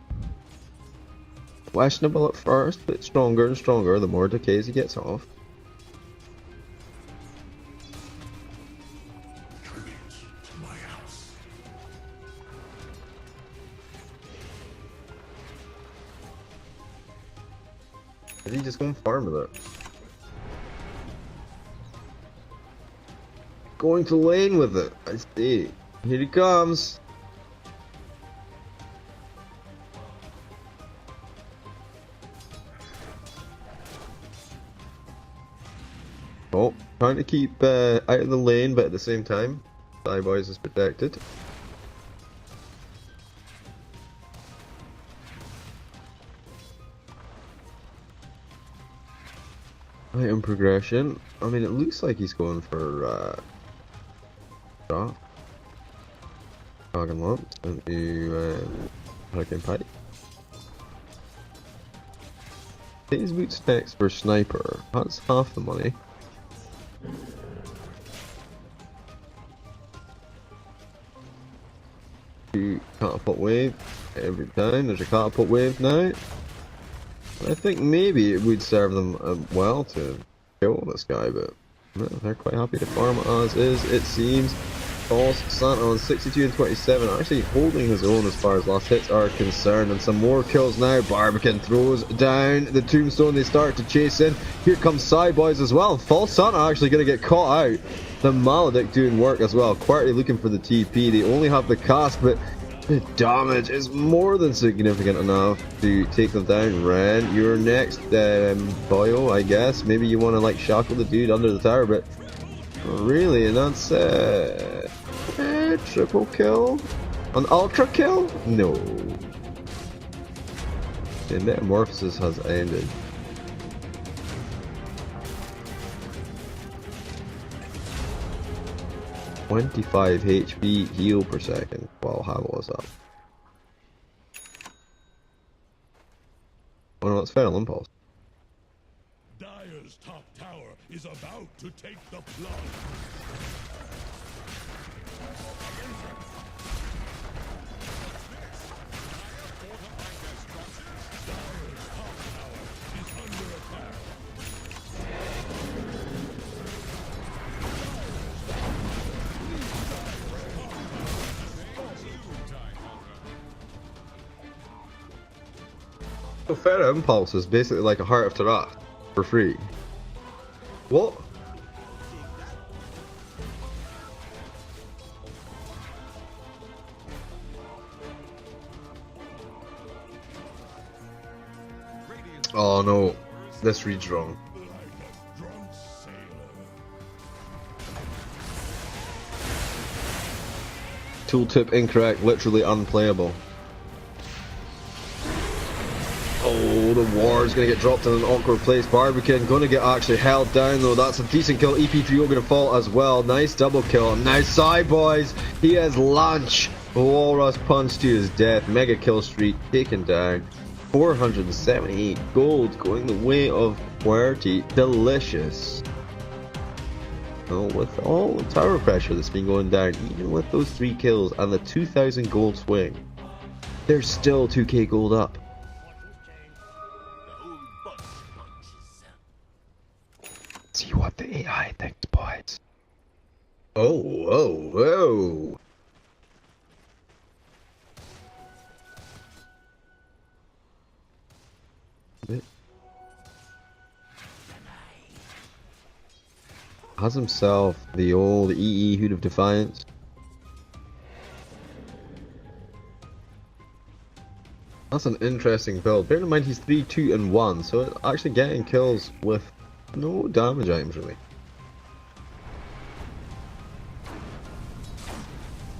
Questionable at first, but stronger and stronger the more decays he gets off. Is he just going to farm with it? Going to lane with it. I see. Here he comes. Oh, trying to keep out of the lane, but at the same time, Cyboys is protected. Item progression. I mean, it looks like he's going for drop. Dragon Lance into Hurricane Pipe. These boots next for Sniper. That's half the money. Catapult wave every time. There's a catapult wave now. I think maybe it would serve them well to kill this guy, but they're quite happy to farm it as is, it seems. False Santa on 62 and 27, actually holding his own as far as last hits are concerned, and some more kills now. Barbican throws down the tombstone, they start to chase in. Here comes Cyboys as well. False Santa actually going to get caught out. The Maledict doing work as well. Quirky looking for the TP, they only have the cast, but the damage is more than significant enough to take them down. Ren, you're next, Boyo, I guess. Maybe you want to like shackle the dude under the tower, but really, and that's triple kill? An ultra kill? No. The metamorphosis has ended. $25 HP heal per second while Havel is up. Oh no, it's Feral Impulse. Dire's top tower is about to take the plunge. So Feral Impulse is basically like a Heart of Tarath for free. What? Oh no, this reads wrong. Tooltip incorrect, literally unplayable. Oh, the ward's gonna get dropped in an awkward place. Barbican gonna get actually held down though. That's a decent kill. EP3O gonna fall as well. Nice double kill. Now Cyboys, he has lunch. Walrus punch to his death. Mega kill streak taken down. 478 gold going the way of QWERTY. Delicious. Well, with all the tower pressure that's been going down, even with those 3 kills and the 2,000 gold swing, they're still 2k gold up. See what the AI thinks, boys. Oh, whoa, whoa. Has himself the old EE Hood of Defiance. That's an interesting build. Bear in mind he's 3, 2, and 1, so actually getting kills with no damage items really.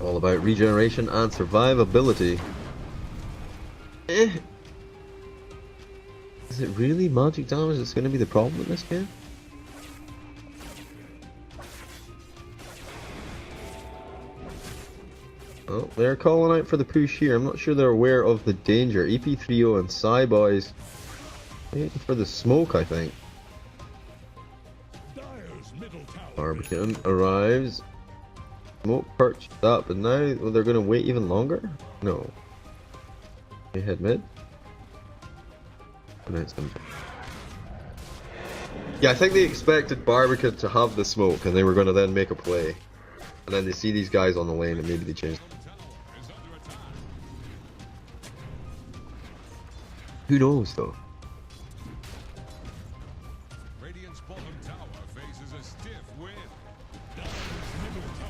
All about regeneration and survivability. Is it really magic damage that's going to be the problem in this game? Oh, they're calling out for the push here. I'm not sure they're aware of the danger. EP30 and Psy Boys waiting for the smoke, I think. Barbican arrives. Smoke perched up, and now they're going to wait even longer? No. They head mid. Yeah, I think they expected Barbican to have the smoke, and they were going to then make a play. And then they see these guys on the lane, and maybe they change. Who knows, though?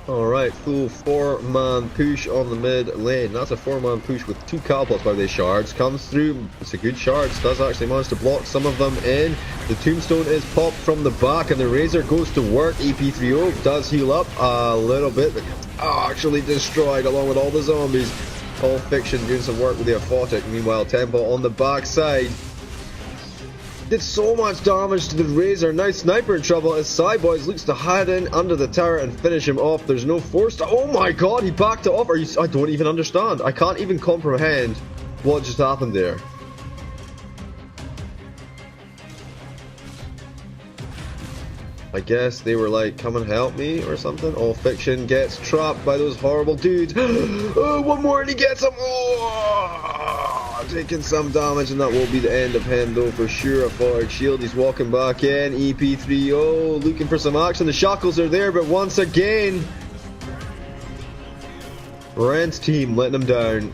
Alright, full 4-man push on the mid lane. That's a 4-man push with 2 Calpots by the shards. Comes through. It's a good shards. Does actually manage to block some of them in. The tombstone is popped from the back and the Razor goes to work. EP30 does heal up a little bit, but actually destroyed along with all the zombies. All Fiction doing some work with the Aphotic. Meanwhile, Tempo on the backside did so much damage to the Razor. Now Sniper in trouble as Cyboys looks to hide in under the tower and finish him off. There's no force to— oh my god, he backed it off. I don't even understand. I can't even comprehend what just happened there. I guess they were like, come and help me or something. All Fiction gets trapped by those horrible dudes. Oh, one more and he gets him. Oh, taking some damage, and that will be the end of him though for sure. A forward shield, he's walking back in. EP30 looking for some action. The shackles are there, but once again Rent's team letting him down.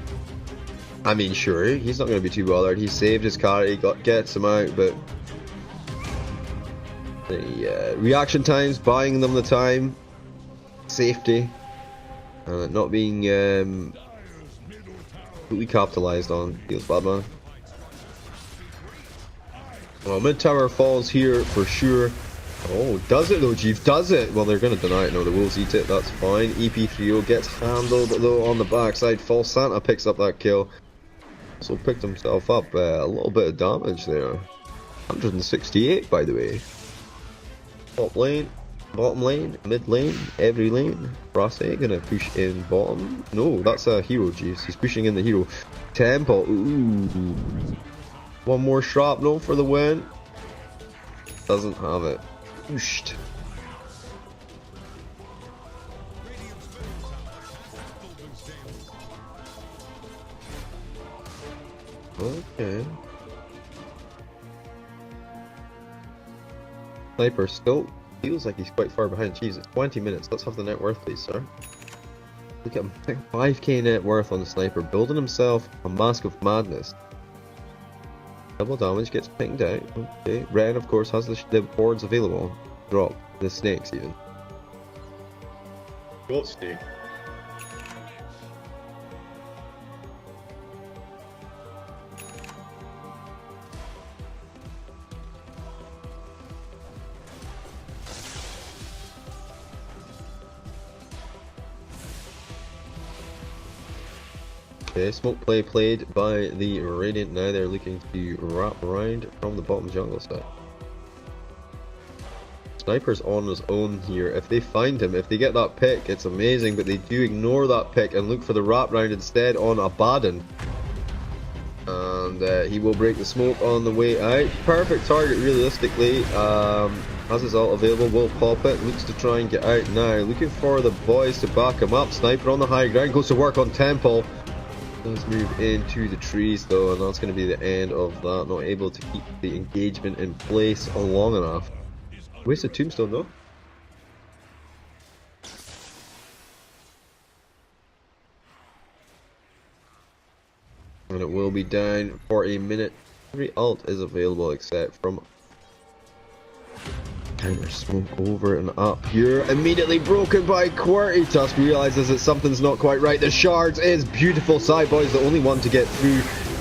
I mean, sure, he's not going to be too bothered. He saved his carry, gets him out, but the reaction times, buying them the time, safety, not being completely capitalized on, feels bad, man. Well, mid tower falls here for sure. Oh, does it though, Chief? Does it? Well, they're going to deny it. No, the Wolves eat it. That's fine. EP30 gets handled though on the backside. False Santa picks up that kill. Also picked himself up a little bit of damage there. 168, by the way. Top lane, bottom lane, mid lane, every lane. Brasse gonna push in bottom. No, that's a hero, jeez. He's pushing in the hero. Tempo, ooh. One more shrapnel for the win. Doesn't have it. Pushed. Okay. Sniper still feels like he's quite far behind. Jeez, it's 20 minutes. Let's have the net worth, please, sir. Look at him. 5k net worth on the Sniper, building himself a Mask of Madness. Double damage gets pinged out. Okay. Ren, of course, has the boards available. Drop the snakes, even. Got snake. Okay, smoke play played by the Radiant. Now they're looking to wrap around from the bottom jungle side. Sniper's on his own here. If they find him, if they get that pick, it's amazing, but they do ignore that pick and look for the wrap round instead on Abaddon. and he will break the smoke on the way out. Perfect target realistically. Has his ult available, will pop it, looks to try and get out now, looking for the boys to back him up. Sniper on the high ground, goes to work on Temple. Does move into the trees though, and that's going to be the end of that. Not able to keep the engagement in place long enough. Wasted tombstone though. And it will be down for a minute. Every ult is available except from counter smoke over and up here. Immediately broken by QWERTY. Tusk realizes that something's not quite right. The shards is beautiful. Sideboy is the only one to get through.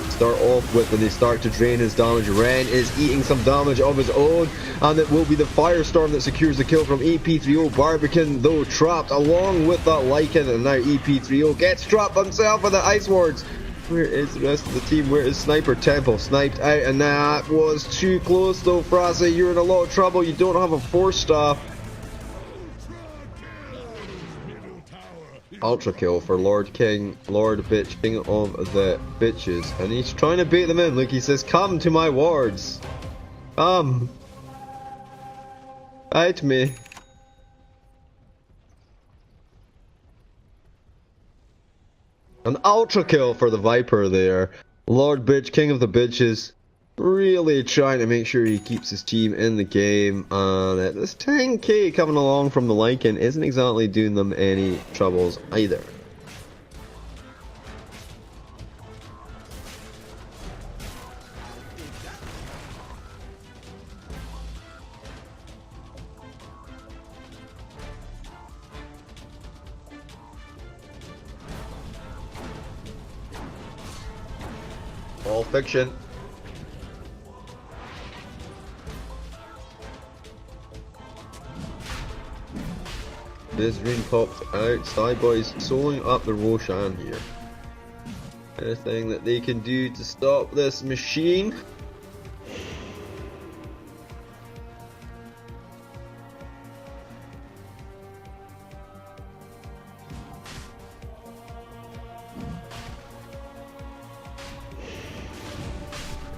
Start off with when they start to drain his damage. Ren is eating some damage of his own, and it will be the Firestorm that secures the kill from EP3O. Barbican though trapped along with that Lycan, and now EP3O gets trapped himself with the Ice Wards. Where is the rest of the team? Where is Sniper? Temple sniped out, and that was too close though. Frase, you're in a lot of trouble. You don't have a force staff. Ultra kill for Lord Bitch, King of the Bitches, and he's trying to bait them in. Look, he says, "Come to my wards. Come. Fight me." An ultra kill for the Viper there. Lord Bitch, King of the Bitches, really trying to make sure he keeps his team in the game. And this 10k coming along from the Lycan isn't exactly doing them any troubles either. All fiction. This ring popped out. Sideboys soloing up the Roshan here. Anything that they can do to stop this machine?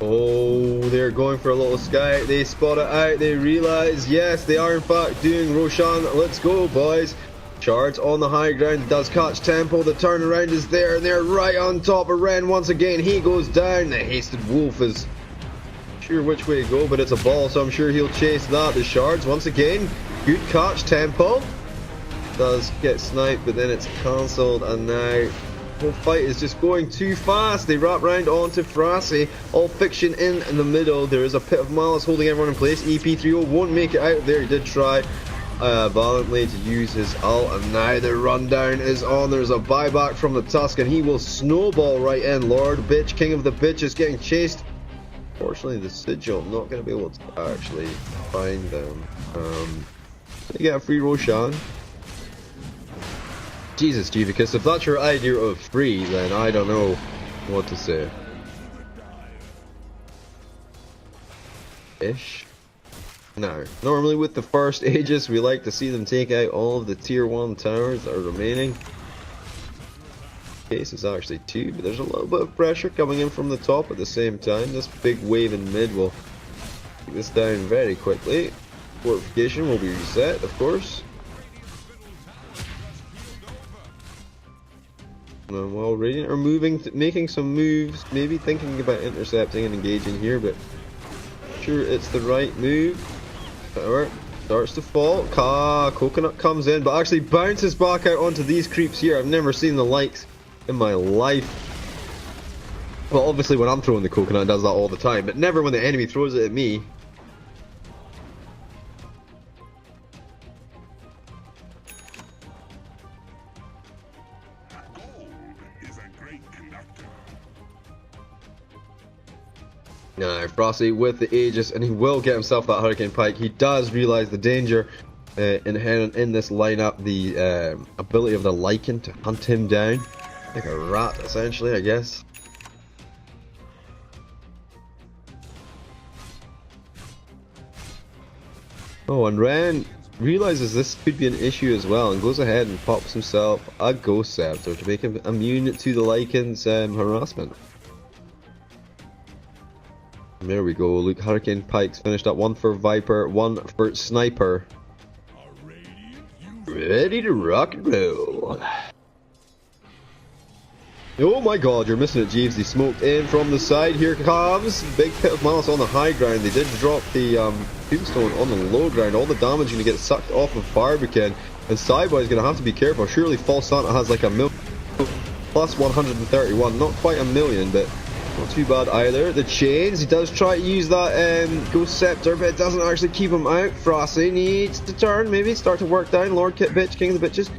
Oh, they're going for a little scout. They spot it out. They realize, yes, they are in fact doing Roshan. Let's go, boys. Shards on the high ground. Does catch Temple. The turnaround is there, and they're right on top of Ren once again. He goes down. The hasted wolf is sure which way to go, but it's a ball, so I'm sure he'll chase that. The shards once again. Good catch, Temple. Does get sniped, but then it's cancelled, and now the whole fight is just going too fast. They wrap round onto Frase. All fiction in the middle. There is a pit of malice holding everyone in place. EP3O won't make it out there. He did try valiantly to use his ult, and now the rundown is on. There's a buyback from the Tusk, and he will snowball right in. Lord Bitch, King of the Bitch, is getting chased. Fortunately, the Sigil not going to be able to actually find them. They get a free Roshan. Jesus, Jivicus, if that's your idea of free, then I don't know what to say. Ish. Now, normally with the first Aegis, we like to see them take out all of the tier 1 towers that are remaining. Case is actually 2, but there's a little bit of pressure coming in from the top at the same time. This big wave in mid will take this down very quickly. Fortification will be reset, of course. Well, Radiant are moving, making some moves, maybe thinking about intercepting and engaging here, but sure it's the right move. Tower starts to fall. Coconut comes in, but actually bounces back out onto these creeps here. I've never seen the likes in my life. Well, obviously when I'm throwing the coconut, it does that all the time, but never when the enemy throws it at me. Now, Frosty with the Aegis, and he will get himself that Hurricane Pike. He does realize the danger inherent in this lineup, the ability of the Lycan to hunt him down like a rat, essentially, I guess. Oh, and Ren realizes this could be an issue as well, and goes ahead and pops himself a Ghost Scepter to make him immune to the Lycan's harassment. There we go. Look, Hurricane Pikes finished up. One for Viper, one for Sniper. Ready to rock and roll. Oh my god, you're missing it, Jeeves. He smoked in from the side. Here comes Big Pit of Malice on the high ground. They did drop the tombstone on the low ground. All the damage going to get sucked off of Barbican. And Cyboy's going to have to be careful. Surely False Santa has like a million plus 131. Not quite a million, but not too bad either. The chains, he does try to use that Ghost Scepter, but it doesn't actually keep him out. Frosty needs to turn, maybe start to work down. Lord Kit Bitch, King of the Bitches,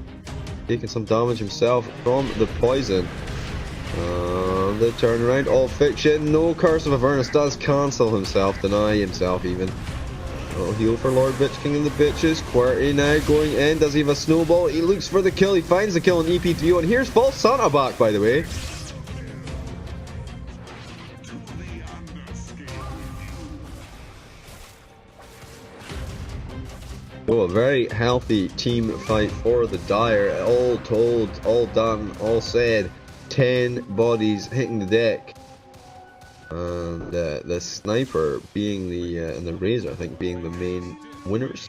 taking some damage himself from the poison. The turnaround, all fiction. No Curse of Avernus does cancel himself, deny himself even. Little heal for Lord Bitch, King of the Bitches. QWERTY now going in. Does he have a snowball? He looks for the kill. He finds the kill on EP3. And here's False Santa back, by the way. Oh, a very healthy team fight for the Dire. All told, all done, all said. 10 bodies hitting the deck. And the Sniper being and the Razor, I think, being the main winners.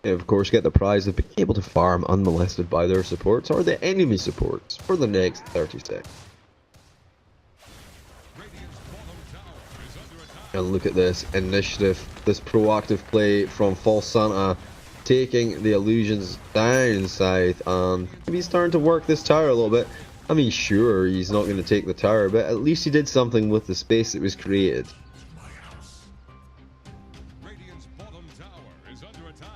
And of course, get the prize of being able to farm unmolested by their supports or the enemy supports for the next 30 seconds. And look at this initiative, this proactive play from False Santa, taking the illusions down south, and maybe he's starting to work this tower a little bit. I mean, sure, he's not going to take the tower, but at least he did something with the space that was created. Radiant's bottom tower is under attack.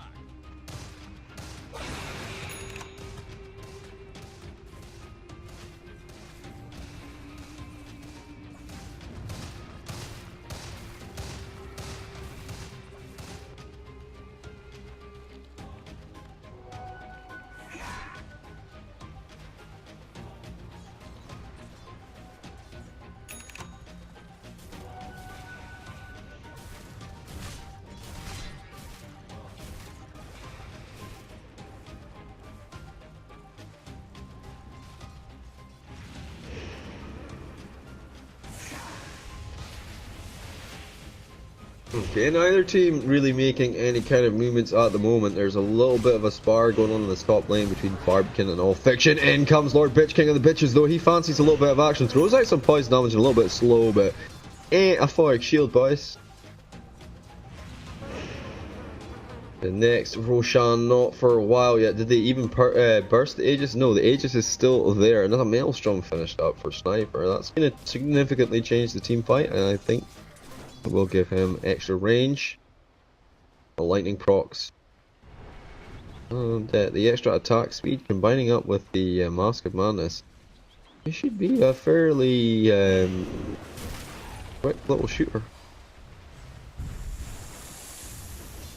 Okay, neither team really making any kind of movements at the moment. There's a little bit of a spar going on in the top lane between Barbican and All Fiction. In comes Lord Bitch, King of the Bitches, though. He fancies a little bit of action. Throws out some poison damage and a little bit slow, but ain't a Fire Shield, boys. The next Roshan, not for a while yet. Did they even burst the Aegis? No, the Aegis is still there. Another Maelstrom finished up for Sniper. That's going to significantly change the team fight, and I think we'll give him extra range. The lightning procs. And the extra attack speed combining up with the Mask of Madness. It should be a fairly quick little shooter.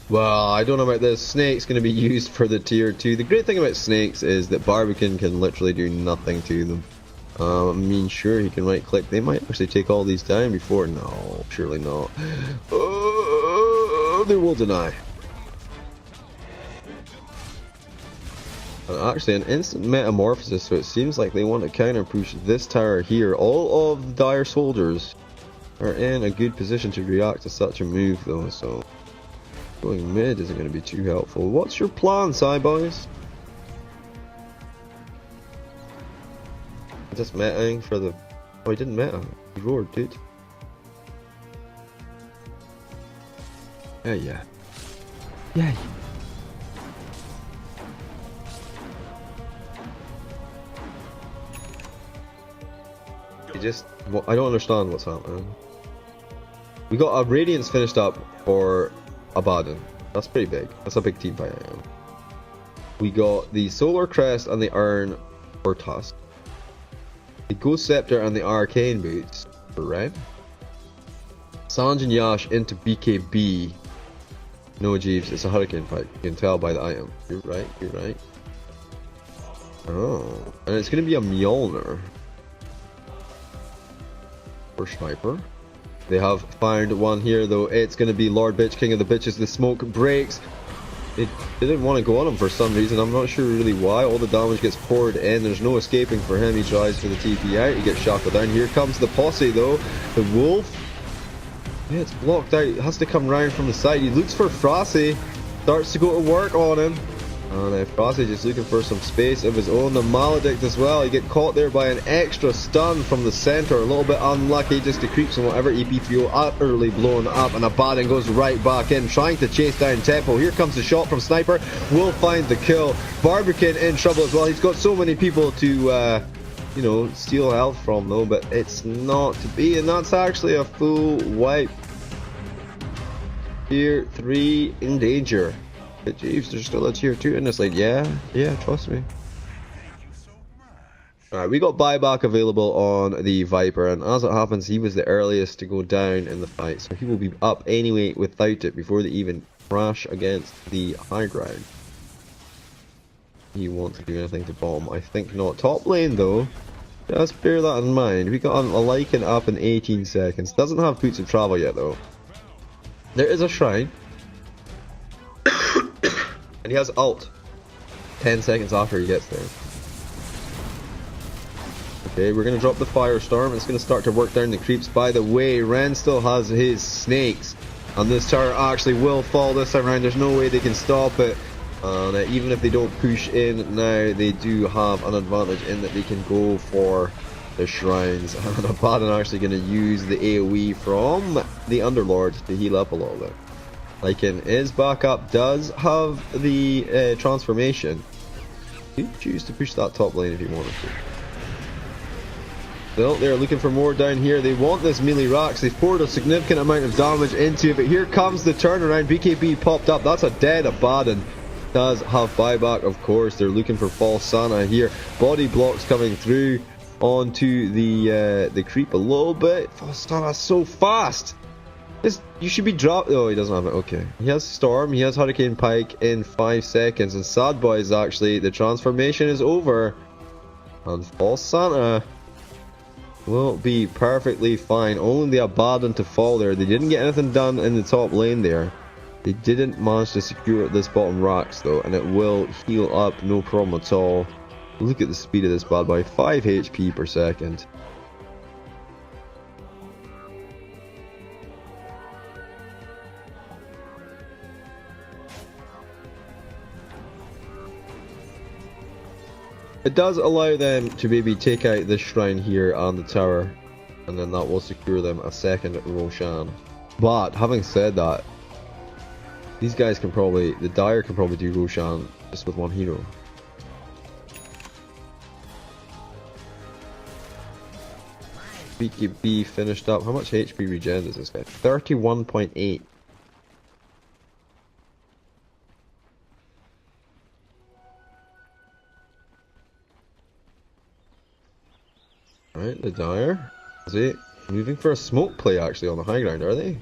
Well, I don't know about this. Snake's going to be used for the tier 2. The great thing about Snakes is that Barbican can literally do nothing to them. I mean, sure, he can right click. They might actually take all these down before. No, surely not. They will deny. And actually, an instant metamorphosis, so it seems like they want to counter push this tower here. All of the Dire soldiers are in a good position to react to such a move, though, so going mid isn't going to be too helpful. What's your plan, Boys? Just metaing for the... Oh, he didn't meta. He roared, dude. Yeah. He just... Well, I don't understand what's happening. We got a Radiance finished up for Abaddon. That's pretty big. That's a big team fight. We got the Solar Crest and the Urn for Tusk. The Ghost Scepter and the Arcane Boots for red. Sanj and Yash into BKB. No, Jeeves, it's a Hurricane fight. You can tell by the item. You're right. Oh, and it's going to be a Mjolnir for Sniper. They have found one here, though. It's going to be Lord Bitch, King of the Bitches. The smoke breaks. they didn't want to go on him for some reason. I'm not sure really why. All the damage gets poured in. There's no escaping for him. He tries for the TP out. He gets shackled down. Here comes the posse though. The wolf. Yeah, it's blocked out. It has to come round from the side. He looks for Frosty. Starts to go to work on him. And Frosty just looking for some space of his own. The Maledict as well. He get caught there by an extra stun from the center. A little bit unlucky. Just the creeps and whatever. EP3 utterly blown up. And Abaddon goes right back in. Trying to chase down Tempo. Here comes the shot from Sniper. Will find the kill. Barbican in trouble as well. He's got so many people to, you know, steal health from though. But it's not to be. And that's actually a full wipe. Tier 3 in danger. But Jeeves, there's still a tier 2 in this lane. Yeah, trust me. Alright, we got buyback available on the Viper, and as it happens, he was the earliest to go down in the fight, so he will be up anyway without it before they even crash against the high ground. He wants to do anything to bomb? I think not. Top lane though, just bear that in mind. We got a Lycan up in 18 seconds. Doesn't have boots of travel yet though. There is a shrine. And he has ult 10 seconds after he gets there. Okay, we're going to drop the Firestorm. It's going to start to work down the creeps. By the way, Ren still has his snakes. And this tower actually will fall this time around. There's no way they can stop it. And even if they don't push in now, they do have an advantage in that they can go for the shrines. And Abaddon actually going to use the AoE from the Underlord to heal up a little bit. Lycan is back up, does have the transformation. You choose to push that top lane if you wanted to. Still, they're looking for more down here. They want this melee racks. They've poured a significant amount of damage into it, but here comes the turnaround. BKB popped up. That's a dead Abaddon. Does have buyback, of course. They're looking for false Santa here. Body blocks coming through onto the creep a little bit. False Santa so fast. You should be dropped. Oh, he doesn't have it. Okay. He has Storm. He has Hurricane Pike in 5 seconds. And Sad Boys, actually, the transformation is over. And False Santa will be perfectly fine. Only the Abaddon to fall there. They didn't get anything done in the top lane there. They didn't manage to secure this bottom racks, though. And it will heal up. No problem at all. Look at the speed of this bad boy. 5 HP per second. It does allow them to maybe take out this shrine here on the tower, and then that will secure them a second Roshan. But having said that, these guys can probably, the Dire can probably do Roshan just with one hero. BKB finished up. How much HP regen does this guy? 31.8. Right, the Dire. Is it moving for a smoke play actually on the high ground, are they?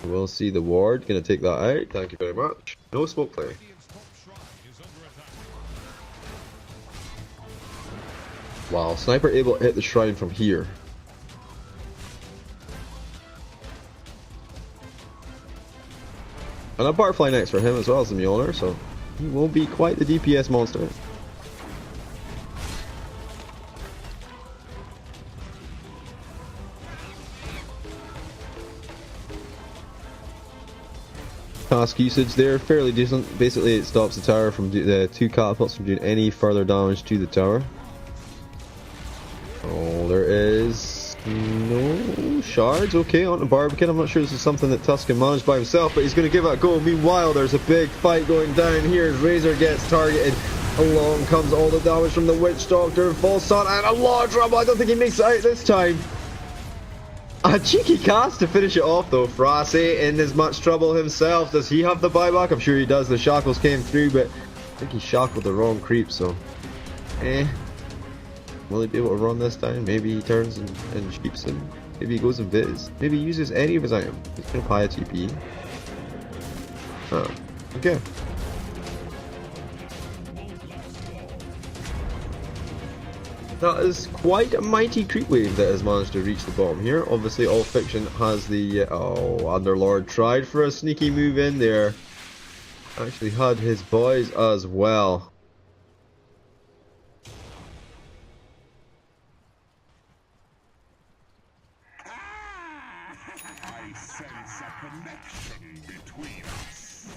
We'll see the ward. Gonna take that out. Thank you very much. No smoke play. Wow, Sniper able to hit the shrine from here. And a Butterfly next for him as well as the Mjolnir, so he will be quite the DPS monster. Task usage there, fairly decent. Basically it stops the tower from the 2 catapults from doing any further damage to the tower. Oh, there is no shards. Okay, on the Barbican. I'm not sure this is something that Tusk can manage by himself, but he's going to give it a go. Meanwhile, there's a big fight going down here as Razor gets targeted. Along comes all the damage from the Witch Doctor, False Sun, and a lot of trouble. I don't think he makes it out this time. A cheeky cast to finish it off though. Frosty in as much trouble himself. Does he have the buyback? I'm sure he does. The shackles came through, but I think he shackled the wrong creep, so will he be able to run this down? Maybe he turns and sheeps him. Maybe he goes and viz. Maybe he uses any of his items. He's gonna buy a TP. Oh, okay. That is quite a mighty creep wave that has managed to reach the bottom here. Obviously, All Fiction has the... oh, Underlord tried for a sneaky move in there. actually had his boys as well. I sense a connection between us.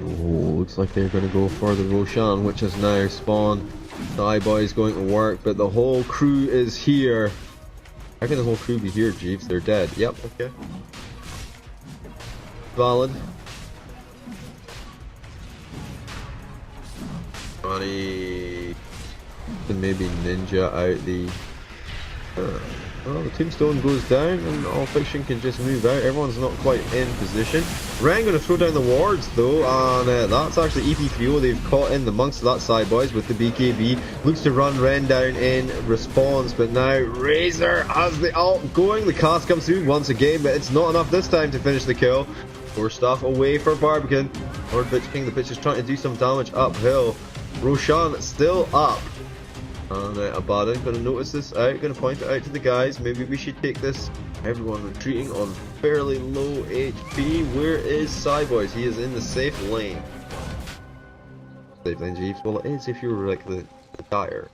Oh, looks like they're going to go for the Roshan, which has now spawned. The iBoy is going to work, but the whole crew is here. How can the whole crew be here, Jeeves? They're dead. Yep, okay. Valid. Funny. And maybe ninja out the... well, the tombstone goes down and all fiction can just move out. Everyone's not quite in position. Ren going to throw down the wards though, and that's actually EP3O. They've caught in amongst that side, boys, with the BKB. Looks to run Ren down in response, but now Razor has the ult going. The cast comes through once again, but it's not enough this time to finish the kill. More stuff away for Barbican. Lord Bitch King, the bitch is trying to do some damage uphill. Roshan still up. And Abaddon gonna notice this out, gonna point it out to the guys. Maybe we should take this. Everyone retreating on fairly low HP. Where is Cyboys? He is in the safe lane. Safe lane, Jeeves. Well, it is if you're like the dire.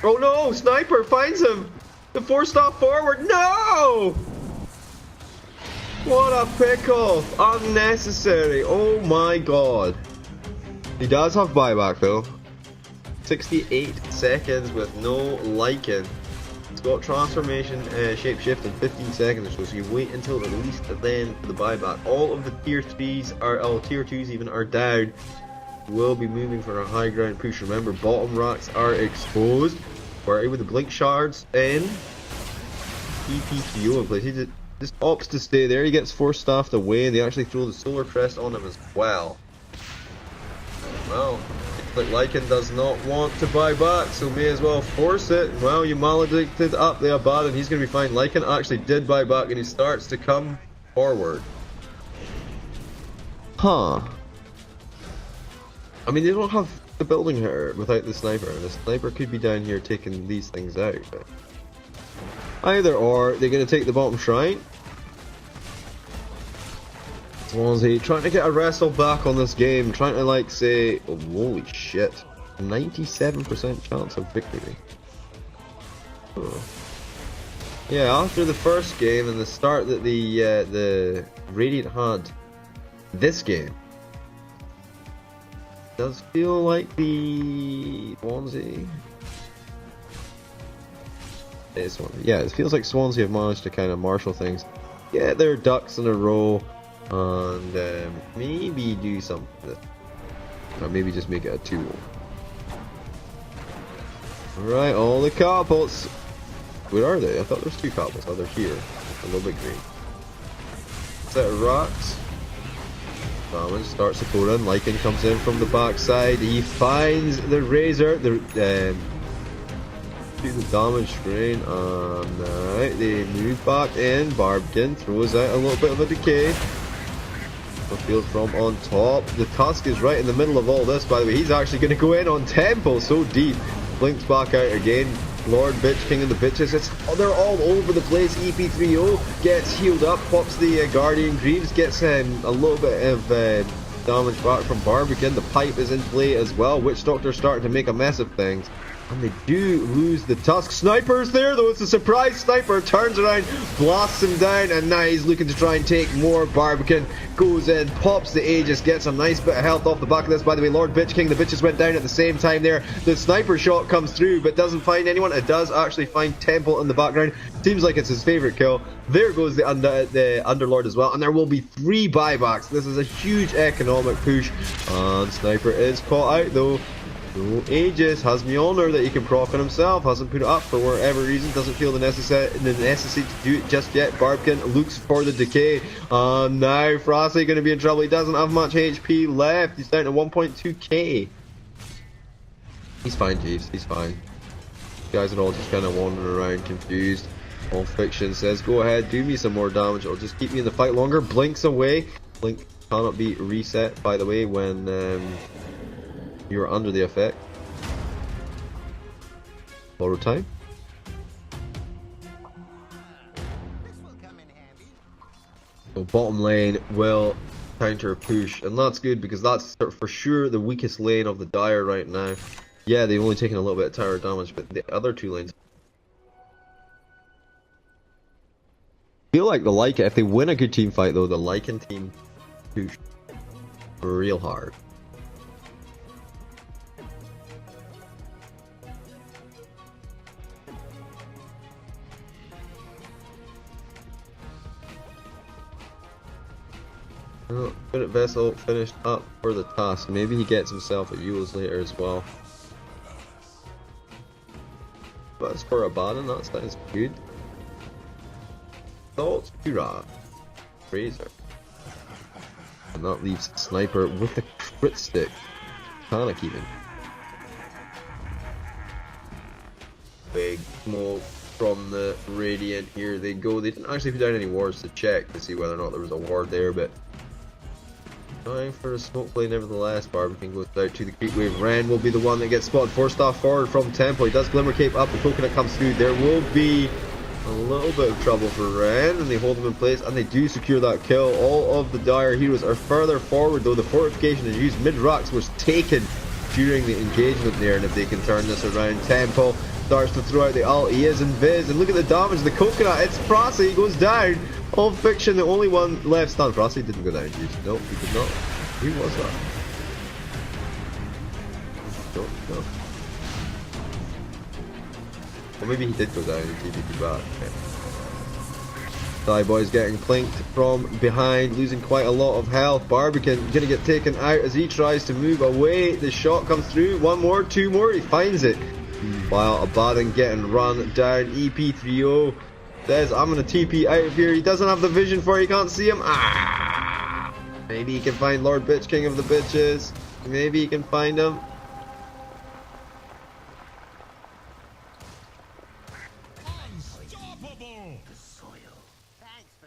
Oh no! Sniper finds him! The 4-star forward! No! What a pick-off! Unnecessary! Oh my god. He does have buyback though. 68 seconds with no Lycan. It's got transformation, shapeshift in 15 seconds or so, so you wait until at least then for the buyback. All of the tier 3s are, tier 2s even are down. We'll be moving for a high ground push. Remember, bottom racks are exposed. We're with the blink shards in. EP3O in place. He just opts to stay there. He gets 4-staffed away, and they actually throw the solar crest on him as well. Well, but Lycan does not want to buy back, so may as well force it. Well, you maledicted up the Abaddon. He's going to be fine. Lycan actually did buy back, and he starts to come forward. Huh. I mean, they don't have the building here without the sniper, and the sniper could be down here taking these things out. But either or, they're going to take the bottom shrine. Swansea trying to get a wrestle back on this game, trying to like say, oh, holy shit, 97% chance of victory. Oh. Yeah, after the first game and the start that the Radiant had, this game does feel like the Swansea. Yeah, it feels like Swansea have managed to kind of marshal things, get their ducks in a row. And maybe do something, or maybe just make it a 2-0. Right, all the catapults. Where are they? I thought there was 2 catapults. Oh, they're here. A little bit green. Set of rocks. Damage starts to pour in. Lycan comes in from the backside. He finds the Razor. The damage screen, and they move back in. Barbican throws out a little bit of a decay. Field from on top. The Tusk is right in the middle of all this, by the way. He's actually going to go in on Temple, so deep. Blinks back out again. Lord Bitch King of the Bitches. They're all over the place. EP3O gets healed up, pops the Guardian Greaves, gets a little bit of damage back from Barbican. The pipe is in play as well. Witch Doctor's starting to make a mess of things. And they do lose the Tusk. Sniper's there though. It's a surprise sniper. Turns around, blasts him down, and now he's looking to try and take more. Barbican goes in, pops the Aegis, gets a nice bit of health off the back of this. By the way, Lord Bitch King, the bitches went down at the same time there. The sniper shot comes through, but doesn't find anyone. It does actually find Temple in the background. Seems like it's his favorite kill. There goes the Underlord as well, and there will be 3 buybacks. This is a huge economic push, and Sniper is caught out though. No Aegis, has Mjolnir that he can proc on himself, hasn't put it up for whatever reason, doesn't feel the necessity to do it just yet. Barbican looks for the decay, and now Frase going to be in trouble. He doesn't have much HP left, he's down to 1.2k. He's fine, Jeeves, he's fine. You guys are all just kind of wandering around confused. All Fiction says, go ahead, do me some more damage, it'll just keep me in the fight longer. Blinks away. Blink cannot be reset, by the way, when you're under the effect. Borrow time. So bottom lane will counter push, and that's good because that's for sure the weakest lane of the Dire right now. Yeah, they've only taken a little bit of tower damage, but the other two lanes feel like the Lycan, if they win a good team fight though, the Lycan team push real hard. Oh, Spirit Vessel finished up for the task. Maybe he gets himself a Yule's later as well. But as for Abaddon, that sounds good. Thoughts, Kura, Razor. And that leaves Sniper with the crit stick. Panic even. Big smoke from the Radiant. Here they go. They didn't actually put down any wards to check to see whether or not there was a ward there, but trying for a smoke play nevertheless. Barbican goes out to the creep wave. Ren will be the one that gets spotted. 4-star forward from Temple. He does Glimmer Cape up. The coconut comes through. There will be a little bit of trouble for Ren, and they hold him in place, and they do secure that kill. All of the Dire heroes are further forward though. The fortification is used. Mid-Rocks was taken during the engagement there, and if they can turn this around, Temple starts to throw out the ult. He is invis, and look at the damage. The coconut, it's Frosty, he goes down. All Fiction, the only one left stand. Frosty didn't go down, dude. Nope, he did not. Who was that? No. Or maybe he did go down and TP'd back. Okay. Boy's getting plinked from behind, losing quite a lot of health. Barbican gonna get taken out as he tries to move away. The shot comes through. One more, two more. He finds it. While Abaddon getting run down. EP30 says, I'm gonna TP out of here. He doesn't have the vision for it. He can't see him. Ah! Maybe he can find Lord Bitch King of the Bitches. Maybe he can find him.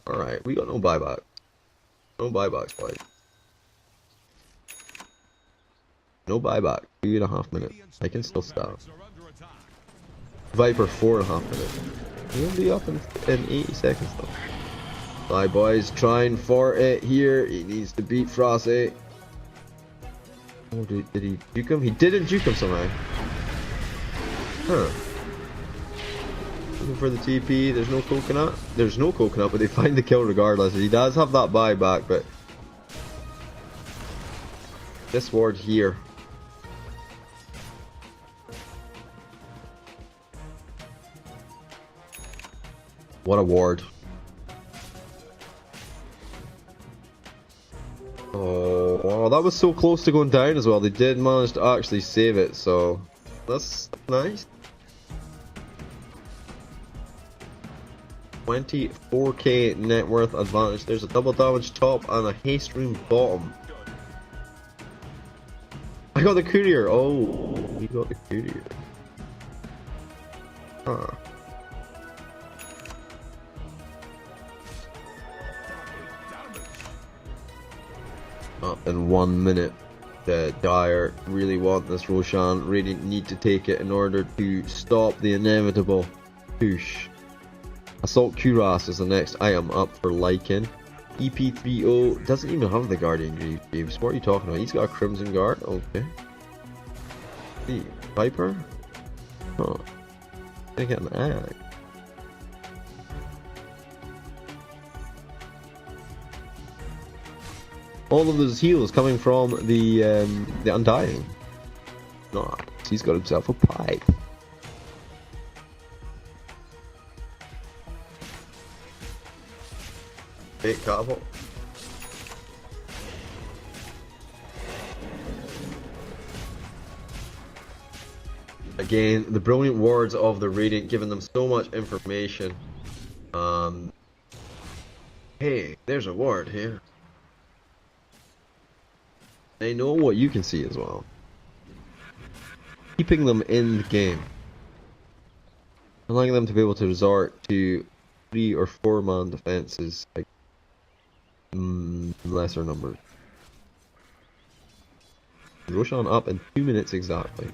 Alright, we got no buyback. No buybacks, boys. No buyback. 2.5 minutes. I can still stop. Viper 4.5 minutes. He'll be up in 80 seconds though. Bye boys, trying for it here. He needs to beat Frosty. Oh, did he juke him? He didn't juke him somehow. Huh. Looking for the TP. There's no coconut. There's no coconut, but they find the kill regardless. He does have that buyback, but this ward here. What a ward. Oh, wow, that was so close to going down as well. They did manage to actually save it, so that's nice. 24k net worth advantage. There's a double damage top and a haste rune bottom. I got the courier. Oh, he got the courier. Huh. Up in 1 minute. The Dire really want this Roshan. Really need to take it in order to stop the inevitable push. Assault Cuirass is the next item up for Lycan. EP30 doesn't even have the Guardian Greaves. What are you talking about? He's got a Crimson Guard. Okay. The Viper? Huh. Gonna get an ag. All of those heals coming from the Undying. Nice. He's got himself a pipe. Big catapult. Again, the brilliant words of the Radiant, giving them so much information. Hey, there's a ward here. They know what you can see as well. Keeping them in the game. Allowing them to be able to resort to 3 or 4 man defenses, like lesser numbers. Roshan up in 2 minutes exactly.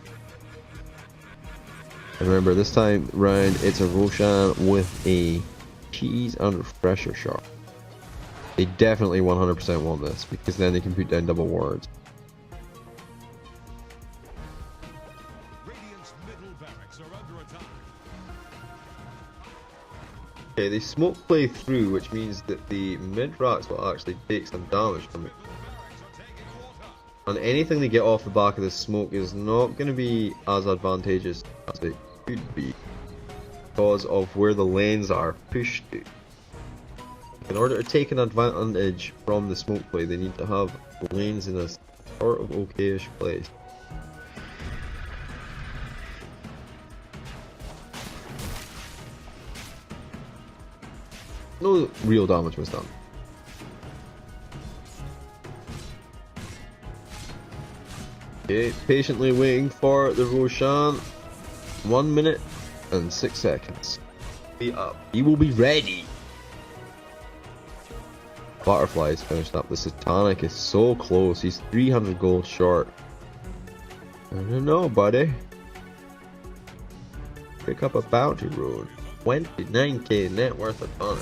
And remember, this time round it's a Roshan with a cheese and refresher shot. They definitely 100% want this, because then they can put down double wards. Radiant's middle barracks are under attack. Okay, they smoke play through, which means that the mid-racks will actually take some damage from it. And anything they get off the back of this smoke is not going to be as advantageous as it could be, because of where the lanes are pushed to. In order to take an advantage from the smoke play, they need to have lanes in a sort of okayish place. No real damage was done. Okay, patiently waiting for the Roshan. 1 minute and 6 seconds. Be up. He will be ready. Butterfly is finished up. The Satanic is so close. He's 300 gold short. I don't know, buddy. Pick up a bounty road. 29k net worth of honor.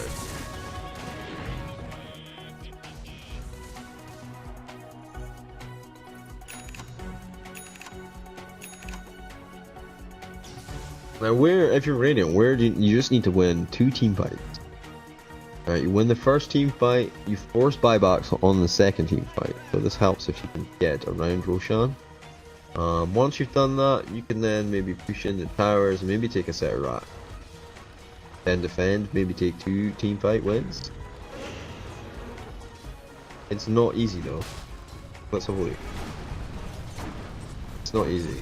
Now, if you're Radiant, you just need to win 2 team fights. Alright, you win the first team fight, you force buybacks on the second team fight. So this helps if you can get around Roshan. Once you've done that, you can then maybe push in the towers and maybe take a set of rat. Then defend, maybe take 2 team fight wins. It's not easy though. Let's have a look. It's not easy.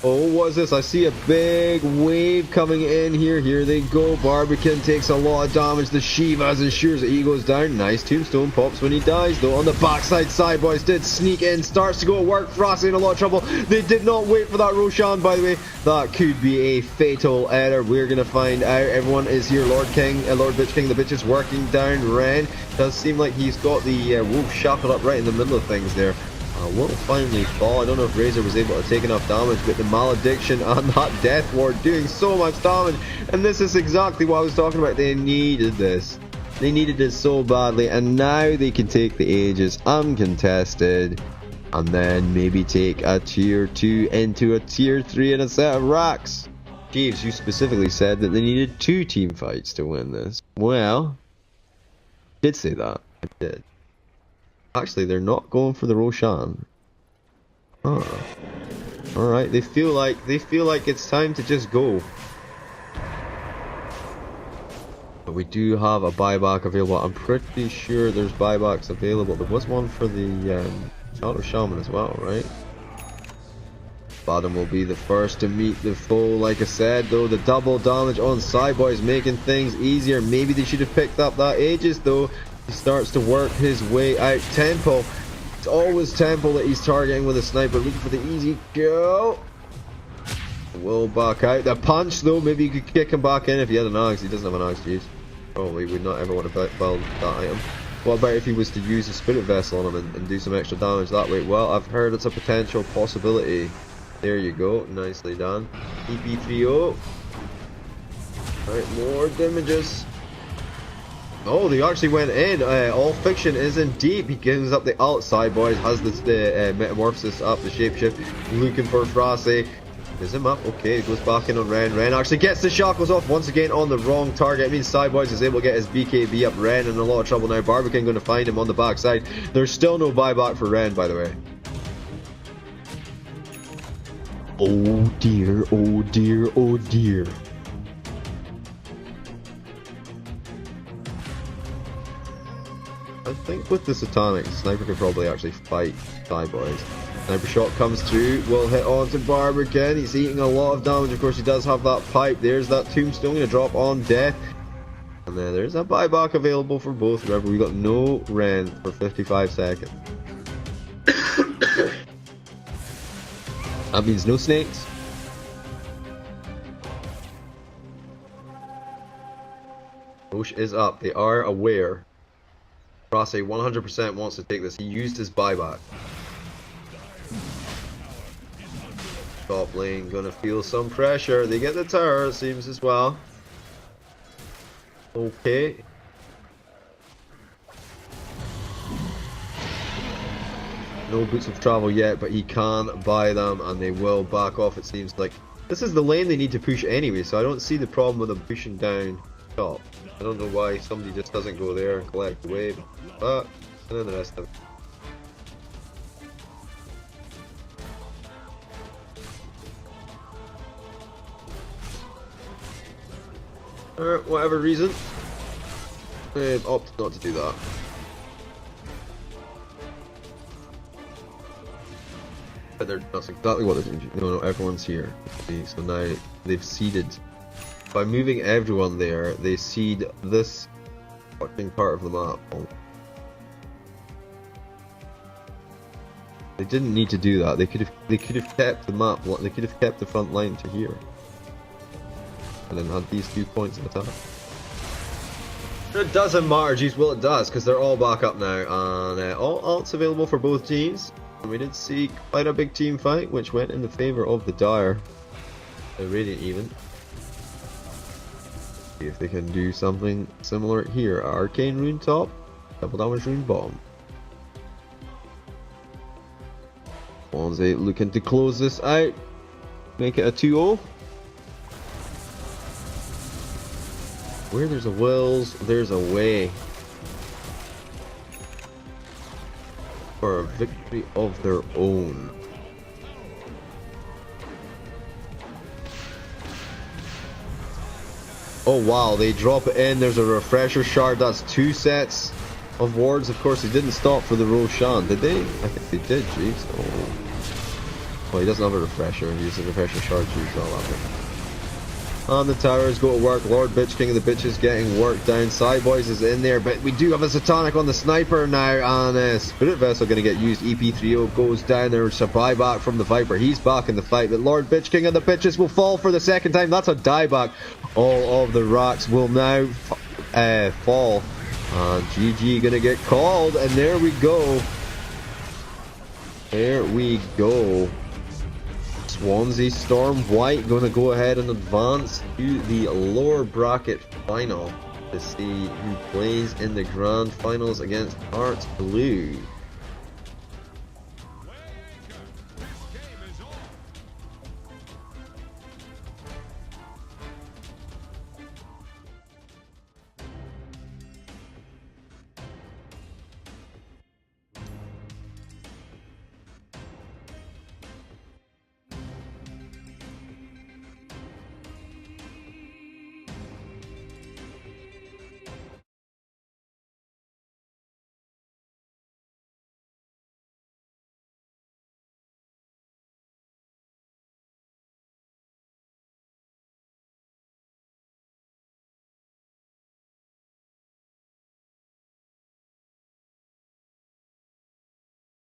Oh, what is this? I see a big wave coming in here. Here they go. Barbican takes a lot of damage. The Shivas ensures that he goes down. Nice tombstone pops when he dies, though. On the backside, Sideboys did sneak in. Starts to go work. Frosty in a lot of trouble. They did not wait for that Roshan, by the way. That could be a fatal error. We're going to find out. Everyone is here. Lord Bitch King, the bitch is working down Ren. Does seem like he's got the wolf shackled up right in the middle of things there. Will finally fall. I don't know if Razor was able to take enough damage, but the Malediction and that Death Ward doing so much damage. And this is exactly what I was talking about. They needed this. They needed it so badly, and now they can take the Aegis uncontested, and then maybe take a tier 2 into a tier 3 and a set of racks. Jeeves, you specifically said that they needed 2 team fights to win this. Well, I did say that. I did. Actually, they're not going for the Roshan. Huh. Alright, they feel like it's time to just go. But we do have a buyback available. I'm pretty sure there's buybacks available. There was one for the Shadow Shaman as well, right? Bottom will be the first to meet the foe. Like I said, though, the double damage on Sideboy is making things easier. Maybe they should have picked up that Aegis, though. He starts to work his way out. Temple. It's always Temple that he's targeting with a sniper. Looking for the easy go. Will back out. The punch, though. Maybe you could kick him back in if he had an axe. He doesn't have an axe to use. Probably would not ever want to build that item. What about if he was to use a Spirit Vessel on him and do some extra damage that way? Well, I've heard it's a potential possibility. There you go. Nicely done. EP30. Alright, more damages. Oh, they actually went in. All Fiction is in deep. He gives up the outside, boys. Has this Metamorphosis up, the Shapeshift. Looking for Frosty. Is him up? Okay, goes back in on Ren. Ren actually gets the shackles off once again on the wrong target. It means Sideboys is able to get his BKB up. Ren in a lot of trouble now. Barbican going to find him on the backside. There's still no buyback for Ren, by the way. Oh dear, oh dear, oh dear. I think with the Satanic, Sniper could probably actually fight Sideboys. Sniper shot comes through, will hit onto Barbican. He's eating a lot of damage. Of course, he does have that pipe. There's that tombstone going to drop on death. And then there's a buyback available for both. Remember, we got no Ren for 55 seconds. That means no snakes. Roche is up. They are aware. Frosty 100% wants to take this. He used his buyback. Top lane gonna feel some pressure. They get the tower, it seems, as well. Okay. No boots of travel yet, but he can buy them, and they will back off, it seems like. This is the lane they need to push anyway, so I don't see the problem with them pushing down top. I don't know why somebody just doesn't go there and collect the wave, but and then the rest of it. For whatever reason, they've opted not to do that. But that's exactly what they're doing. No, everyone's here. See, so now they've seeded. By moving everyone there, they seed this fucking part of the map. They didn't need to do that. They could have kept the map. They could have kept the front line to here, and then had these 2 points of attack. It doesn't matter, geez. Well, it does, because they're all back up now, and all alts available for both teams. And we did see quite a big team fight, which went in the favour of the Dire. The Radiant even. See if they can do something similar here. Arcane Rune top, double damage Rune bottom. Swansea looking to close this out, make it a 2-0. Where there's a wills, there's a way. For a victory of their own. Oh wow, they drop it in, there's a refresher shard, that's 2 sets of wards. Of course, they didn't stop for the Roshan, did they? I think they did, jeez. Oh. Well, he doesn't have a refresher, he uses a refresher shard to use all of it. And the towers go to work. Lord Bitch King of the Bitches getting worked down. Cyboys is in there, but we do have a Satanic on the sniper now, and Spirit Vessel going to get used. EP30 goes down there. It's a buyback from the Viper. He's back in the fight, but Lord Bitch King of the Bitches will fall for the second time. That's a dieback. All of the racks will now fall. And GG going to get called, and there we go. There we go. Swansea Storm White going to go ahead and advance to the lower bracket final to see who plays in the grand finals against Hearts Blue.